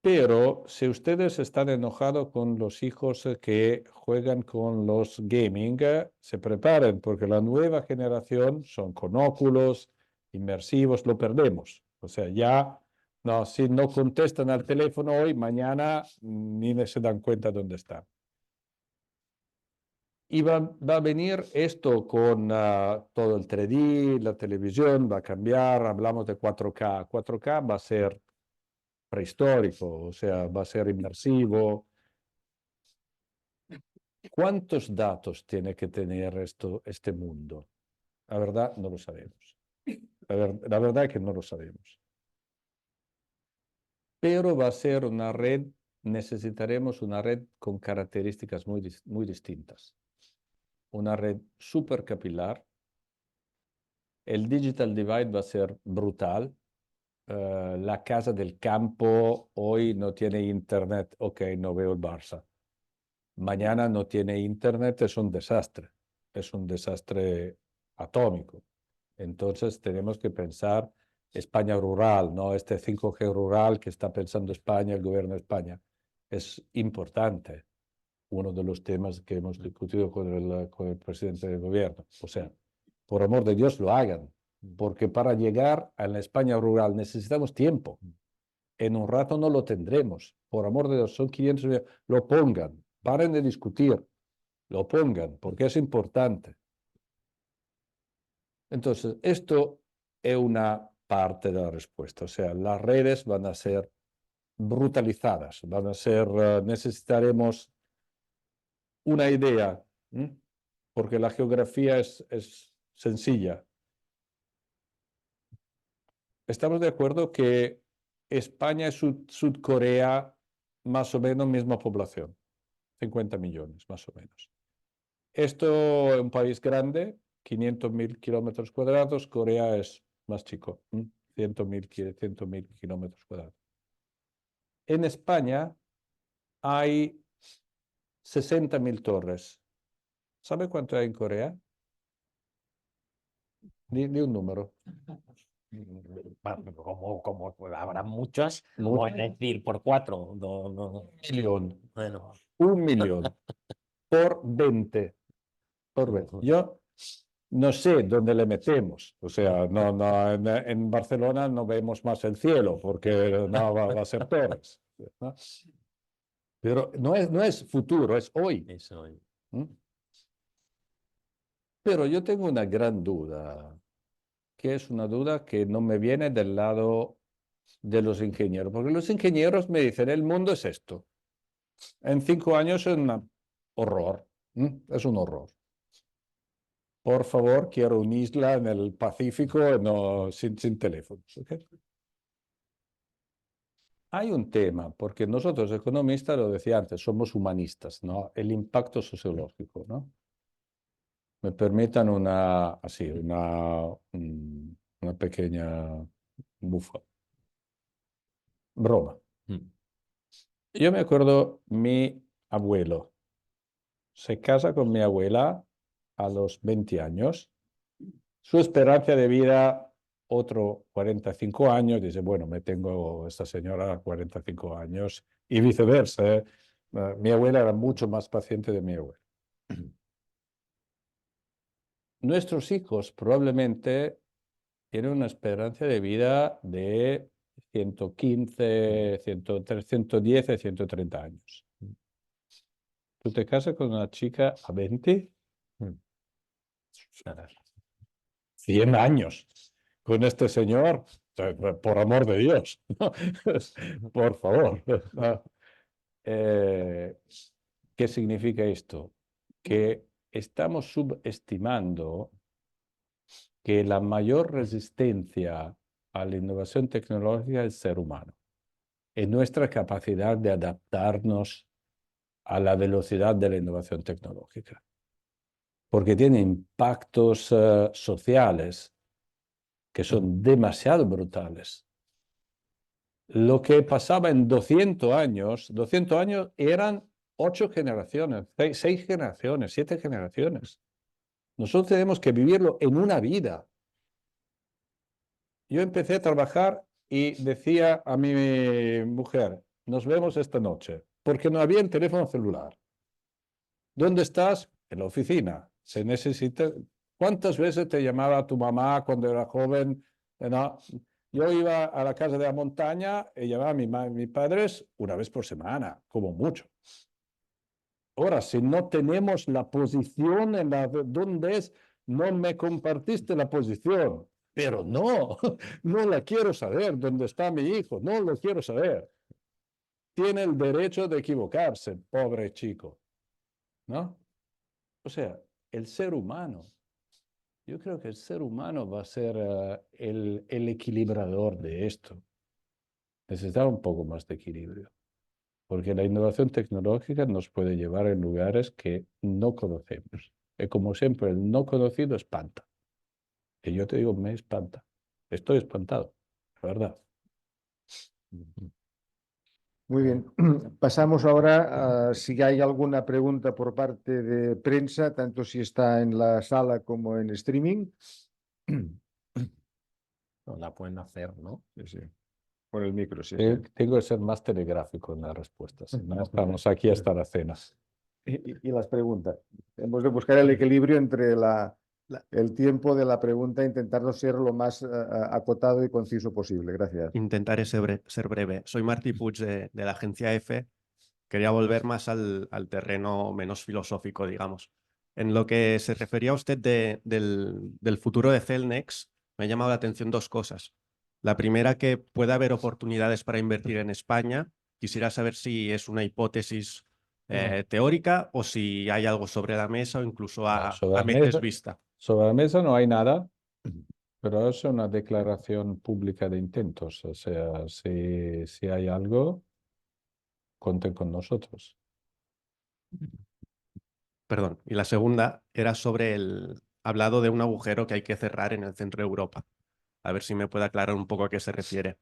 Pero si ustedes están enojados con los hijos que juegan con los gaming, se preparen, porque la nueva generación son con óculos inmersivos, lo perdemos. O sea, ya no, si no contestan al teléfono hoy, mañana ni se dan cuenta dónde están. Y va a venir esto con todo el 3D, la televisión va a cambiar, hablamos de 4K. 4K va a ser prehistórico, o sea, va a ser inmersivo. ¿Cuántos datos tiene que tener este mundo? La verdad, no lo sabemos. La verdad es que no lo sabemos. Pero va a ser una red, necesitaremos una red con características muy distintas. Una red súper capilar. El digital divide va a ser brutal. La casa del campo hoy no tiene internet, ok, no veo el Barça. Mañana no tiene internet, es un desastre atómico. Entonces tenemos que pensar España rural, ¿no? Este 5G rural que está pensando España, el gobierno de España. Es importante, uno de los temas que hemos discutido con el presidente del gobierno. O sea, por amor de Dios, lo hagan, porque para llegar a la España rural necesitamos tiempo. En un rato no lo tendremos. Por amor de Dios, son 500 millones. Lo pongan, paren de discutir, lo pongan, porque es importante. Entonces, esto es una parte de la respuesta. O sea, las redes van a ser brutalizadas, van a ser, necesitaremos una idea, porque la geografía es sencilla. Estamos de acuerdo que España y Sudcorea, más o menos, misma población, 50 millones, más o menos. Esto es un país grande, 500.000 kilómetros cuadrados, Corea es más chico, 100.000 kilómetros cuadrados. En España hay 60.000 torres. ¿Sabe cuánto hay en Corea? Di un número. Como habrá muchas, voy a decir por 4. No. 1 millón. Bueno. 1 millón. Por 20. Por 20. Yo no sé dónde le metemos. O sea, en Barcelona no vemos más el cielo porque no va a ser torres, ¿no? Pero no es futuro, es hoy. Es hoy. Pero yo tengo una gran duda, que es una duda que no me viene del lado de los ingenieros, porque los ingenieros me dicen, el mundo es esto. En 5 años es un horror, es un horror. Por favor, quiero una isla en el Pacífico sin teléfonos. ¿Okay? Hay un tema, porque nosotros economistas, lo decía antes, somos humanistas, ¿no? El impacto sociológico, ¿no? Me permitan una pequeña bufa. Broma. Yo me acuerdo, mi abuelo se casa con mi abuela a los 20 años. Su esperanza de vida, otro 45 años. Dice, bueno, me tengo esta señora a 45 años y viceversa. Mi abuela era mucho más paciente de mi abuelo. nuestros hijos probablemente tienen una esperanza de vida de 115, 103, 110, 130 años. Tú te casas con una chica a 20, 100 años con este señor, por amor de Dios, por favor. ¿Qué significa esto? Que estamos subestimando que la mayor resistencia a la innovación tecnológica es el ser humano, en nuestra capacidad de adaptarnos a la velocidad de la innovación tecnológica, porque tiene impactos sociales que son demasiado brutales. Lo que pasaba en 200 años eran 8 generaciones, 6 generaciones, 7 generaciones. Nosotros tenemos que vivirlo en una vida. Yo empecé a trabajar y decía a mi mujer, nos vemos esta noche, porque no había el teléfono celular. ¿Dónde estás? En la oficina. Se necesita. ¿Cuántas veces te llamaba tu mamá cuando era joven? No. Yo iba a la casa de la montaña y llamaba a mis padres una vez por semana, como mucho. Ahora, si no tenemos la posición en dónde es, no me compartiste la posición. Pero no, no la quiero saber. ¿Dónde está mi hijo? No lo quiero saber. Tiene el derecho de equivocarse, pobre chico. ¿No? O sea, el ser humano, yo creo que el ser humano va a ser el equilibrador de esto. Necesitamos un poco más de equilibrio, porque la innovación tecnológica nos puede llevar en lugares que no conocemos. Y como siempre, el no conocido espanta. Y yo te digo, me espanta. Estoy espantado, la verdad. Muy bien. Pasamos ahora a si hay alguna pregunta por parte de prensa, tanto si está en la sala como en streaming. No la pueden hacer, ¿no? Sí, sí. Por el micro, sí. Tengo que ser más telegráfico en las respuestas. No estamos aquí hasta la cena. Y las preguntas. Hemos de buscar el equilibrio entre el tiempo de la pregunta e intentarlo ser lo más acotado y conciso posible. Gracias. Intentaré ser breve. Soy Martí Puig de la agencia EFE. Quería volver más al terreno menos filosófico, digamos. En lo que se refería usted del futuro de Cellnex, me ha llamado la atención 2 cosas. La primera, que puede haber oportunidades para invertir en España. Quisiera saber si es una hipótesis teórica o si hay algo sobre la mesa o incluso a meses vista. Sobre la mesa no hay nada, pero es una declaración pública de intentos. O sea, si hay algo, cuenten con nosotros. Perdón. Y la segunda era sobre hablado de un agujero que hay que cerrar en el centro de Europa. A ver si me puede aclarar un poco a qué se refiere.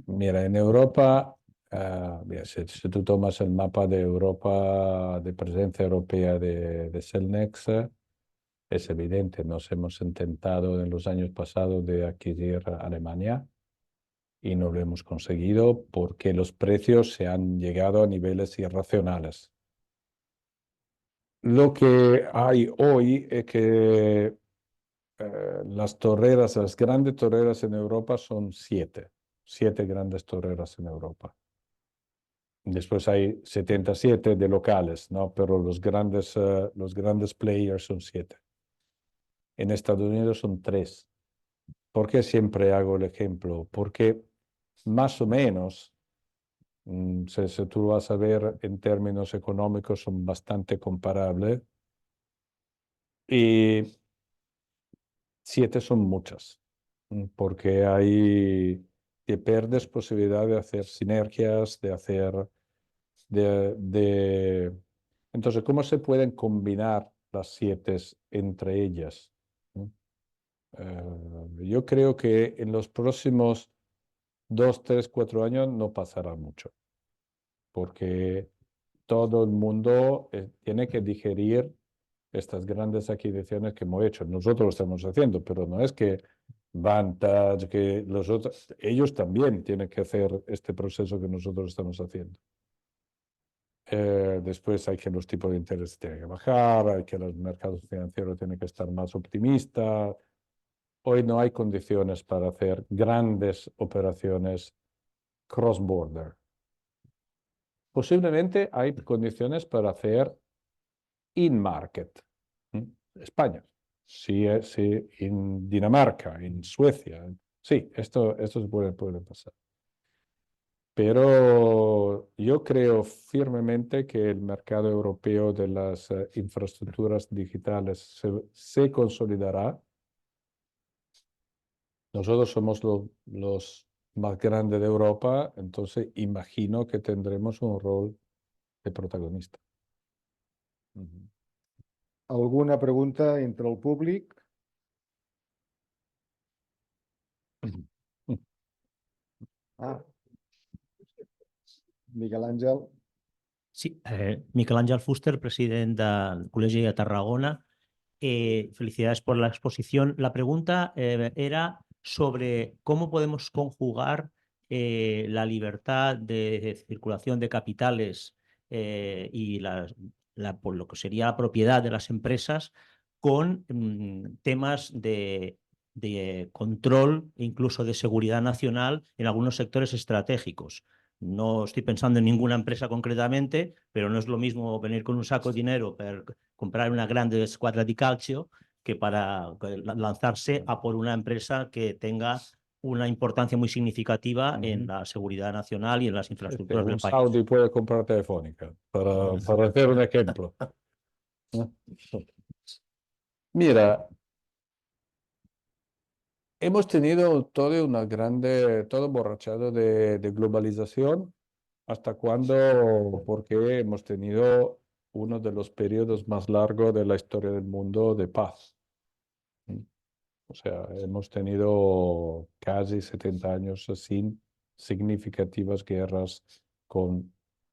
Mira, en Europa, si tú tomas el mapa de Europa, de presencia europea de Cellnex, es evidente, nos hemos intentado en los años pasados de adquirir Alemania y no lo hemos conseguido porque los precios se han llegado a niveles irracionales. Lo que hay hoy es que las grandes torreras en Europa son 7 grandes torreras en Europa. Después hay 77 de locales, ¿no? Pero los grandes players son 7. En Estados Unidos son 3. ¿Por qué siempre hago el ejemplo? Porque más o menos, si tú vas a ver en términos económicos, son bastante comparables. Y 7 son muchas, porque te pierdes posibilidad de hacer sinergias, de hacer. Entonces, ¿cómo se pueden combinar las 7 entre ellas? Yo creo que en los próximos 2, 3, 4 años no pasará mucho, porque todo el mundo tiene que digerir estas grandes adquisiciones que hemos hecho. Nosotros lo estamos haciendo, pero no es que Vantage, que los otros, ellos también tienen que hacer este proceso que nosotros estamos haciendo. Después hay que los tipos de interés tienen que bajar, hay que los mercados financieros tienen que estar más optimistas. Hoy no hay condiciones para hacer grandes operaciones cross-border. Posiblemente hay condiciones para hacer in-market. España, sí, sí, en Dinamarca, en Suecia. Sí, esto se puede pasar. Pero yo creo firmemente que el mercado europeo de las infraestructuras digitales se consolidará. Nosotros somos los más grandes de Europa, entonces imagino que tendremos un rol de protagonista. Alguna pregunta entre el públic? Ah. Miguel Àngel. Sí, Miquel Àngel Fuster, president del Col·legi de Tarragona. Felicidades por la exposición. La pregunta era sobre cómo podemos conjugar la libertad de circulación de capitales y por lo que sería la propiedad de las empresas con temas de control e incluso de seguridad nacional en algunos sectores estratégicos. No estoy pensando en ninguna empresa concretamente, pero no es lo mismo venir con un saco de dinero para comprar una grande squadra di calcio que para lanzarse a por una empresa que tenga una importancia muy significativa en la seguridad nacional y en las infraestructuras del Un país. Saudi puede comprar Telefónica, para hacer un ejemplo. Mira, hemos tenido todo borrachado de globalización. ¿Hasta cuándo? Porque hemos tenido uno de los periodos más largos de la historia del mundo de paz. O sea, hemos tenido casi 70 años sin significativas guerras,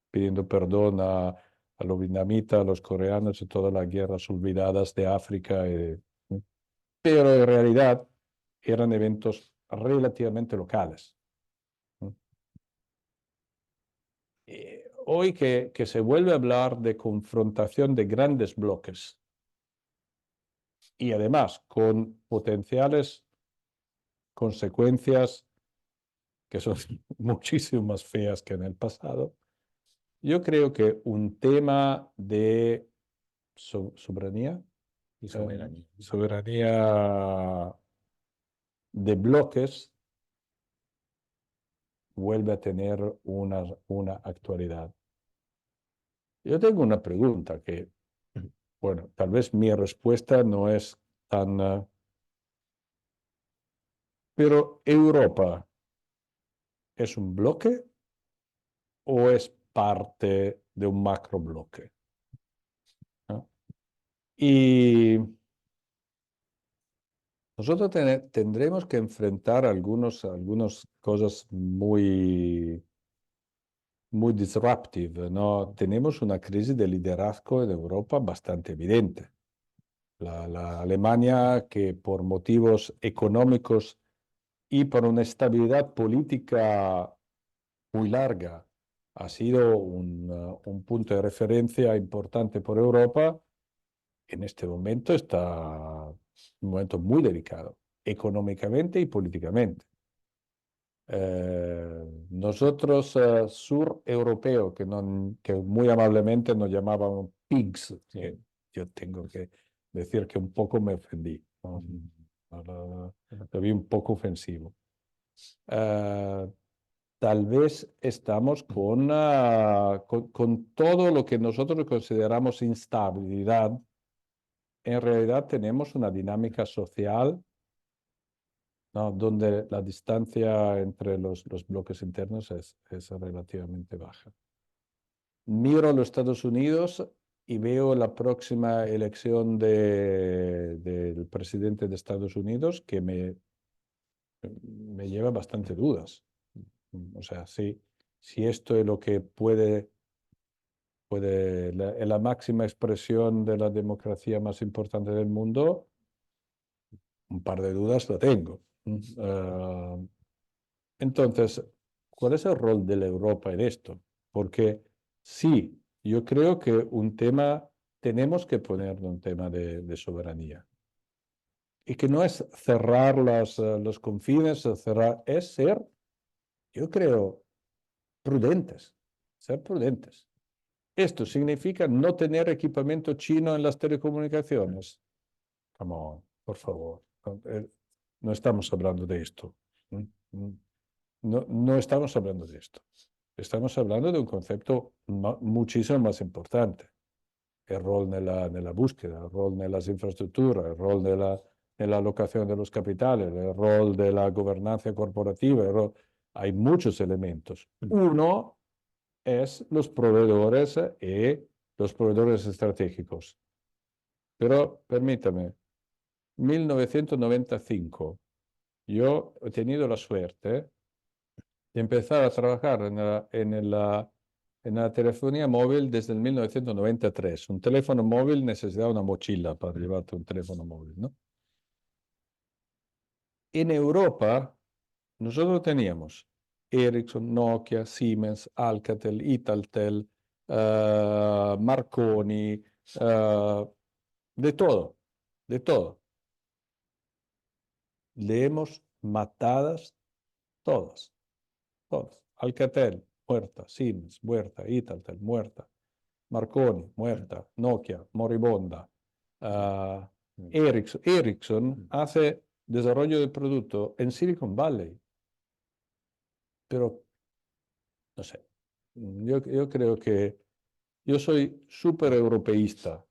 pidiendo perdón a los vietnamitas, a los coreanos y todas las guerras olvidadas de África. Pero en realidad eran eventos relativamente locales. Hoy que se vuelve a hablar de confrontación de grandes bloques y además con potenciales consecuencias que son muchísimo más feas que en el pasado, yo creo que un tema de soberanía de bloques vuelve a tener una actualidad. Yo tengo una pregunta que, bueno, tal vez mi respuesta no es tan... pero ¿Europa es un bloque o es parte de un macrobloque? ¿No? Y nosotros tendremos que enfrentar algunas cosas muy disruptive, ¿no? Tenemos una crisis de liderazgo en Europa bastante evidente. La Alemania, que por motivos económicos y por una estabilidad política muy larga ha sido un punto de referencia importante por Europa, en este momento está en un momento muy delicado, económicamente y políticamente. Nosotros, sur europeo, que muy amablemente nos llamaban pigs, yo tengo que decir que un poco me ofendí, ¿no? Lo vi un poco ofensivo. Tal vez estamos con todo lo que nosotros consideramos instabilidad. En realidad tenemos una dinámica social, ¿no? Donde la distancia entre los bloques internos es relativamente baja. Miro a los Estados Unidos y veo la próxima elección del presidente de Estados Unidos que me lleva bastante dudas. O sea, si esto es lo que puede la máxima expresión de la democracia más importante del mundo, un par de dudas lo tengo. Entonces, ¿cuál es el rol de la Europa en esto? Porque sí, Yo creo que un tema, tenemos que ponerle un tema de soberanía. Y que no es cerrar los confines, cerrar, es ser, yo creo, prudentes, ser prudentes. ¿Esto significa no tener equipamiento chino en las telecomunicaciones? Come on, por favor. No estamos hablando de esto. No estamos hablando de esto. Estamos hablando de un concepto muchísimo más importante. El rol nella búsqueda, el rol las infraestructuras, el rol nella alocación de los capitales, el rol de la gobernanza corporativa. Hay muchos elementos. Uno es los proveedores y los proveedores estratégicos. Pero permítame, 1995, yo he tenido la suerte de empezar a trabajar en la telefonía móvil desde el 1993. Un teléfono móvil necesitaba una mochila para llevarte un teléfono móvil, ¿no? En Europa, nosotros teníamos Ericsson, Nokia, Siemens, Alcatel, Italtel, Marconi, de todo, de todo. Le hemos matadas todas. Alcatel, muerta. Siemens, muerta. Italtel, muerta. Marconi, muerta. Nokia, moribonda. Ericsson hace desarrollo de producto en Silicon Valley. Pero, no sé, yo creo que yo soy súper europeísta,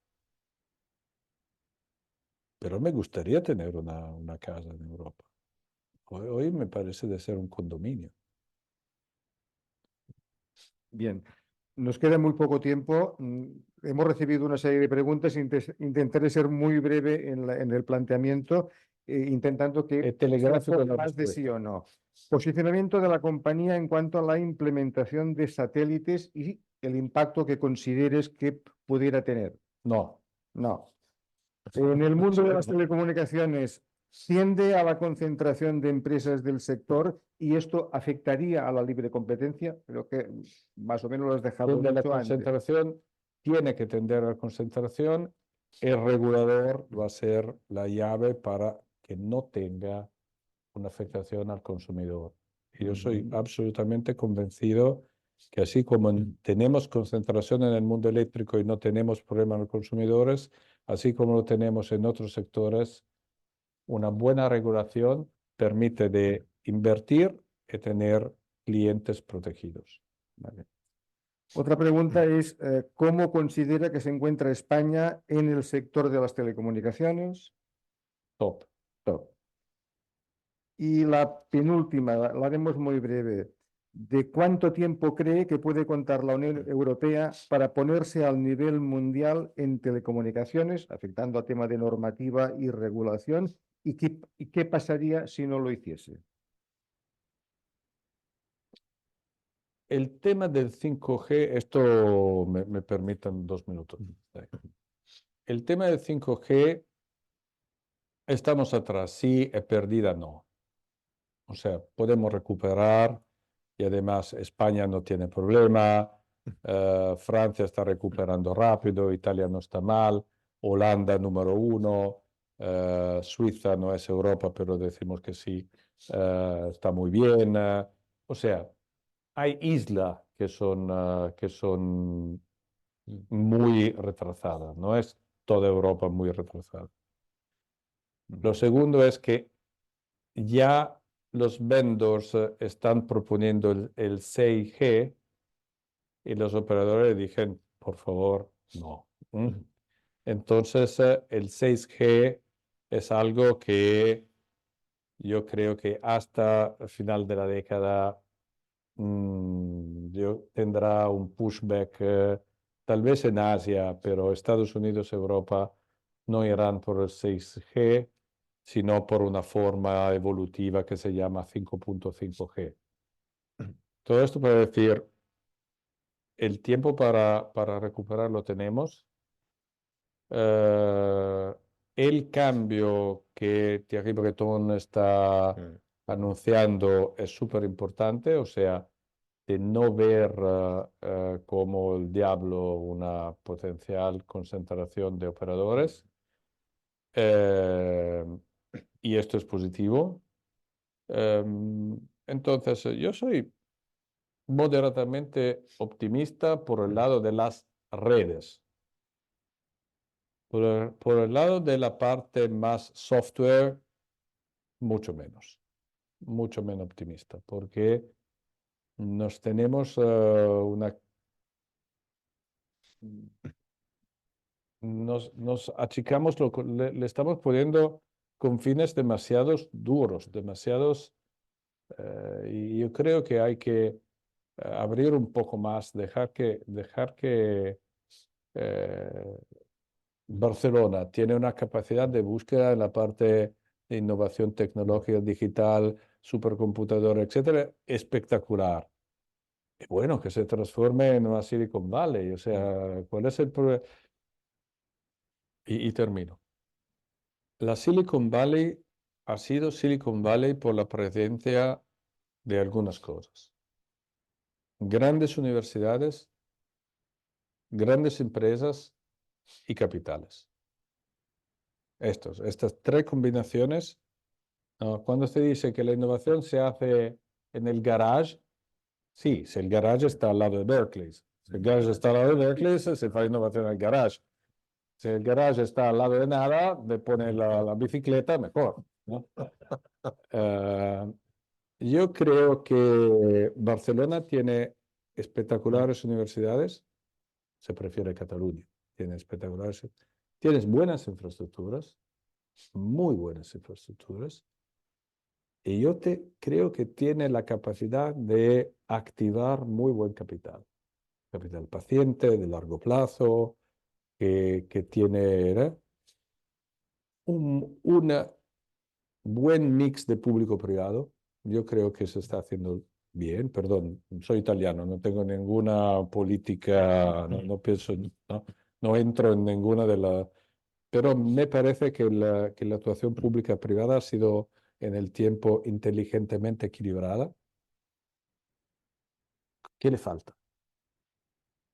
pero me gustaría tener una casa en Europa. Hoy me parece de ser un condominio. Bien, nos queda muy poco tiempo. Hemos recibido una serie de preguntas. Intentaré ser muy breve en el planteamiento, intentando que El telegráfico sea en la más de respuesta. sí o no. Posicionamiento de la compañía en cuanto a la implementación de satélites y el impacto que consideres que pudiera tener. No, No. En el mundo de las telecomunicaciones tiende a la concentración de empresas del sector y esto afectaría a la libre competencia. Creo que más o menos lo has dejado donde la dicho antes. concentración tiene que tender a la concentración, el regulador va a ser la llave para que no tenga una afectación al consumidor. Y yo soy absolutamente convencido que así como tenemos concentración en el mundo eléctrico y no tenemos problemas en los consumidores, así como lo tenemos en otros sectores, una buena regulación permite de invertir y tener clientes protegidos. Vale. Otra pregunta es, ¿cómo considera que se encuentra España en el sector de las telecomunicaciones? Top. Top. Y la penúltima, la haremos muy breve. ¿De cuánto tiempo cree que puede contar la Unión Europea para ponerse al nivel mundial en telecomunicaciones, afectando a tema de normativa y regulación? ¿Y qué pasaría si no lo hiciese? El tema del 5G, esto me permitan 2 minutos. El tema del 5G, estamos atrás, sí, es perdida, no. O sea, podemos recuperar y además España no tiene problema, Francia está recuperando rápido, Italia no está mal, Holanda número 1, Suiza no es Europa, pero decimos que sí, está muy bien. O sea, hay islas que son muy retrasadas, no es toda Europa muy retrasada. Lo segundo es que ya los vendors están proponiendo el 6G y los operadores dijeron, por favor, no. Entonces, el 6G es algo que yo creo que hasta el final de la década tendrá un pushback, tal vez en Asia, pero Estados Unidos, Europa no irán por el 6G, sino por una forma evolutiva que se llama 5.5G. Todo esto para decir, el tiempo para recuperar lo tenemos. El cambio que Thierry Breton está anunciando es súper importante, o sea, de no ver como el diablo una potencial concentración de operadores. Y esto es positivo. Entonces, yo soy moderadamente optimista por el lado de las redes. Por el lado de la parte más software, mucho menos optimista, porque nos tenemos nos achicamos, le estamos poniendo con fines demasiados duros, demasiados, y yo creo que hay que abrir un poco más, dejar que Barcelona tiene una capacidad de búsqueda en la parte de innovación tecnológica, digital, supercomputador, etcétera, espectacular. Y bueno, que se transforme en una Silicon Valley. O sea, ¿cuál es el problema? Y termino. La Silicon Valley ha sido Silicon Valley por la presencia de algunas cosas. Grandes universidades, grandes empresas y capitales. Estas tres combinaciones, cuando se dice que la innovación se hace en el garage, sí, si el garage está al lado de Berkeley. Si el garage está al lado de Berkeley, se fa innovación en el garage. Si el garage está al lado de nada, le pone la bicicleta, mejor, ¿no? Yo creo que Barcelona tiene espectaculares universidades, se prefiere Cataluña, tiene espectaculares, tienes buenas infraestructuras, muy buenas infraestructuras, y yo creo que tiene la capacidad de activar muy buen capital paciente, de largo plazo, que tiene un buen mix de público-privado. Yo creo que se está haciendo bien. Perdón, soy italiano, no tengo ninguna política, no pienso, no entro en ninguna de las... Pero me parece que la actuación pública-privada ha sido en el tiempo inteligentemente equilibrada. ¿Qué le falta?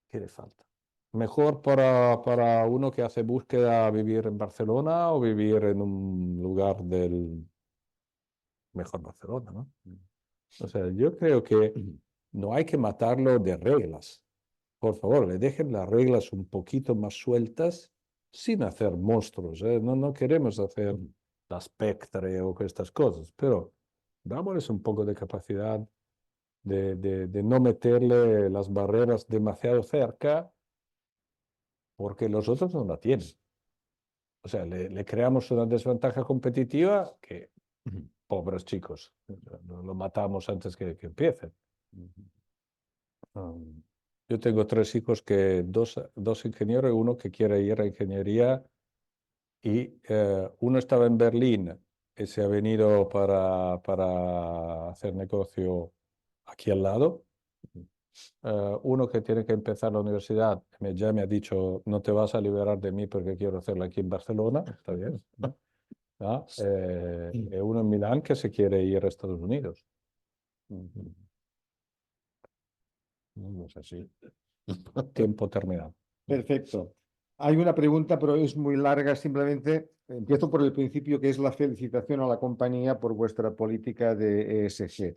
¿Qué le falta? Mejor para uno que hace búsqueda vivir en Barcelona o vivir en un lugar del mejor Barcelona, ¿no? O sea, yo creo que no hay que matarlo de reglas. Por favor, le dejen las reglas un poquito más sueltas sin hacer monstruos, ¿eh? No queremos hacer la Spectre o estas cosas, pero dámosles un poco de capacidad de no meterle las barreras demasiado cerca, porque los otros no la tienen. O sea, le creamos una desventaja competitiva que, pobres chicos, lo matamos antes que empiecen. Yo tengo 3 hijos, dos ingenieros y uno que quiere ir a ingeniería, y uno estaba en Berlín y se ha venido para hacer negocio aquí al lado. Uno que tiene que empezar la universidad ya me ha dicho, no te vas a liberar de mí porque quiero hacerlo aquí en Barcelona. Está bien, ¿no? Y uno en Milán que se quiere ir a Estados Unidos. No sé si tiempo terminado. Perfecto. Hay una pregunta, pero es muy larga. Simplemente empiezo por el principio, que es la felicitación a la compañía por vuestra política de ESG.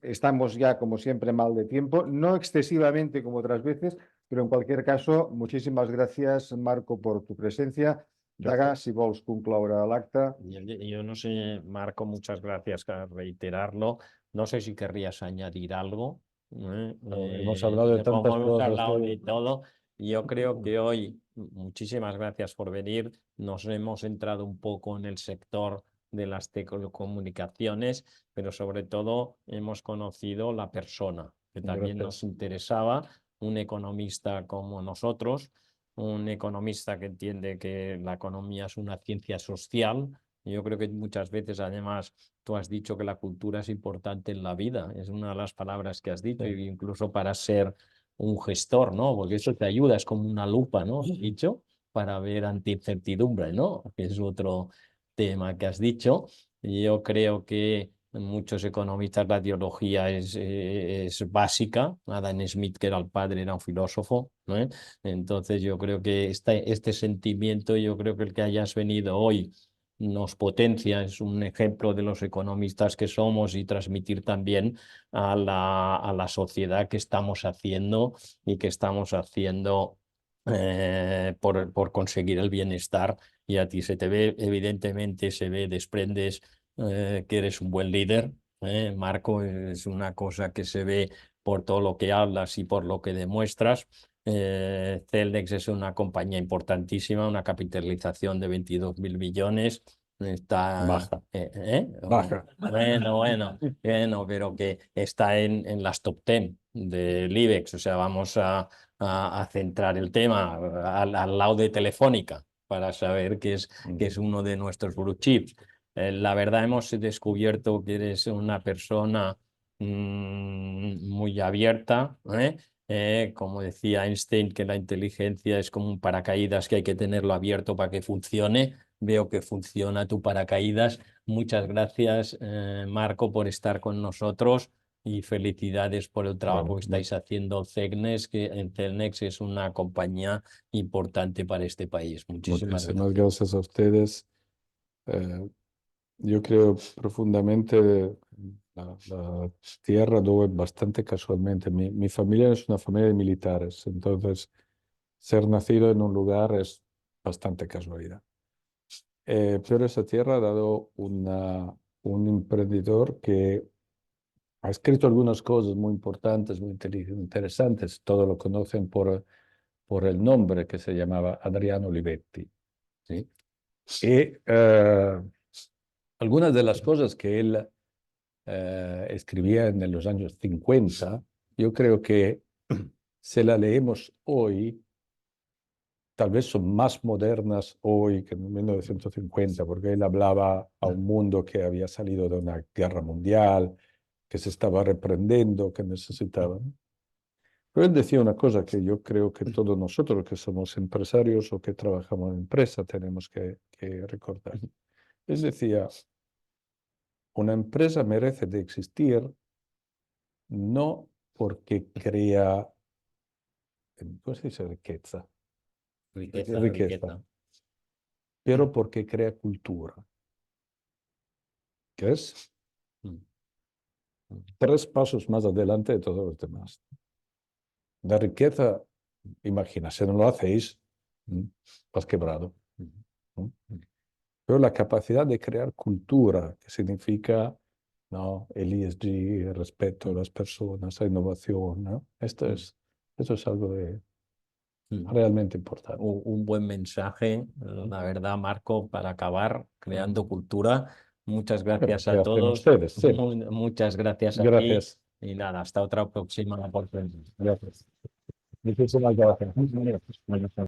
Estamos ya, como siempre, mal de tiempo, no excesivamente como otras veces, pero en cualquier caso, muchísimas gracias, Marco, por tu presencia. Daga, si vols concloure l'acte. Yo no sé, Marco, muchas gracias por reiterarlo. No sé si querrías añadir algo. Hemos hablado de tantas Como hemos cosas. hablado de todo. Yo creo que hoy, muchísimas gracias por venir. Nos hemos centrado un poco en el sector de las telecomunicaciones, pero sobre todo hemos conocido la persona, que también nos interesaba, un economista como nosotros, un economista que entiende que la economía es una ciencia social. Yo creo que muchas veces, además, tú has dicho que la cultura es importante en la vida, es una de las palabras que has dicho, Sí. incluso para ser un gestor, ¿no? Porque eso te ayuda, es como una lupa, ¿no? Has dicho, para ver ante incertidumbre, ¿no? Que es otro tema que has dicho. Y yo creo que muchos economistas la ideología es básica. Adam Smith, que era el padre, era un filósofo, ¿no? Entonces yo creo que este sentimiento, yo creo que el que hayas venido hoy nos potencia, es un ejemplo de los economistas que somos, y transmitir también a la sociedad que estamos haciendo y que estamos haciendo por conseguir el bienestar. Y a ti se te ve, evidentemente, desprendes que eres un buen líder. Marco, es una cosa que se ve por todo lo que hablas y por lo que demuestras. Cellnex es una compañía importantísima, una capitalización de 22.000 millones. Está Baja. Baja. Bueno, pero que está en las top 10 del IBEX. O sea, vamos a centrar el tema al lado de Telefónica, para saber que es uno de nuestros blue chips. La verdad, hemos descubierto que eres una persona muy abierta, como decía Einstein, que la inteligencia es como un paracaídas que hay que tenerlo abierto para que funcione. Veo que funciona tu paracaídas. Muchas gracias, Marco, por estar con nosotros, y felicidades por el trabajo Bueno, que estáis haciendo Cellnex, que en Cellnex es una compañía importante para este país. Muchísimas gracias. Muchísimas gracias a ustedes. Yo creo profundamente la tierra donde bastante casualmente. Mi familia es una familia de militares, entonces ser nacido en un lugar es bastante casualidad. Pero esa tierra ha dado un emprendedor que ha escrito algunas cosas muy importantes, muy interesantes. Todos lo conocen por el nombre, que se llamaba Adriano Olivetti, ¿sí? Y algunas de las cosas que él escribía en los años 50, yo creo que si la leemos hoy, tal vez son más modernas hoy que en 1950, porque él hablaba a un mundo que había salido de una guerra mundial, que se estaba reprendiendo, que necesitaba. Pero él decía una cosa que yo creo que todos nosotros que somos empresarios o que trabajamos en empresa tenemos que recordar. Él decía, una empresa merece de existir no porque crea, ¿cómo se dice riqueza? Riqueza. Pero porque crea cultura. Que es 3 pasos más adelante de todos los demás. La riqueza, imagina, si no lo hacéis, vas quebrado. Pero la capacidad de crear cultura, que significa, ¿no?, el ESG, el respeto a las personas, la innovación, ¿no? Esto es algo realmente importante. Un buen mensaje, la verdad, Marco, para acabar creando cultura. Muchas gracias ¿Qué a hacen todos. ustedes? Sí. Muchas gracias a ti. Gracias. Y nada, hasta otra próxima oportunidad. Gracias. Muchísimas gracias.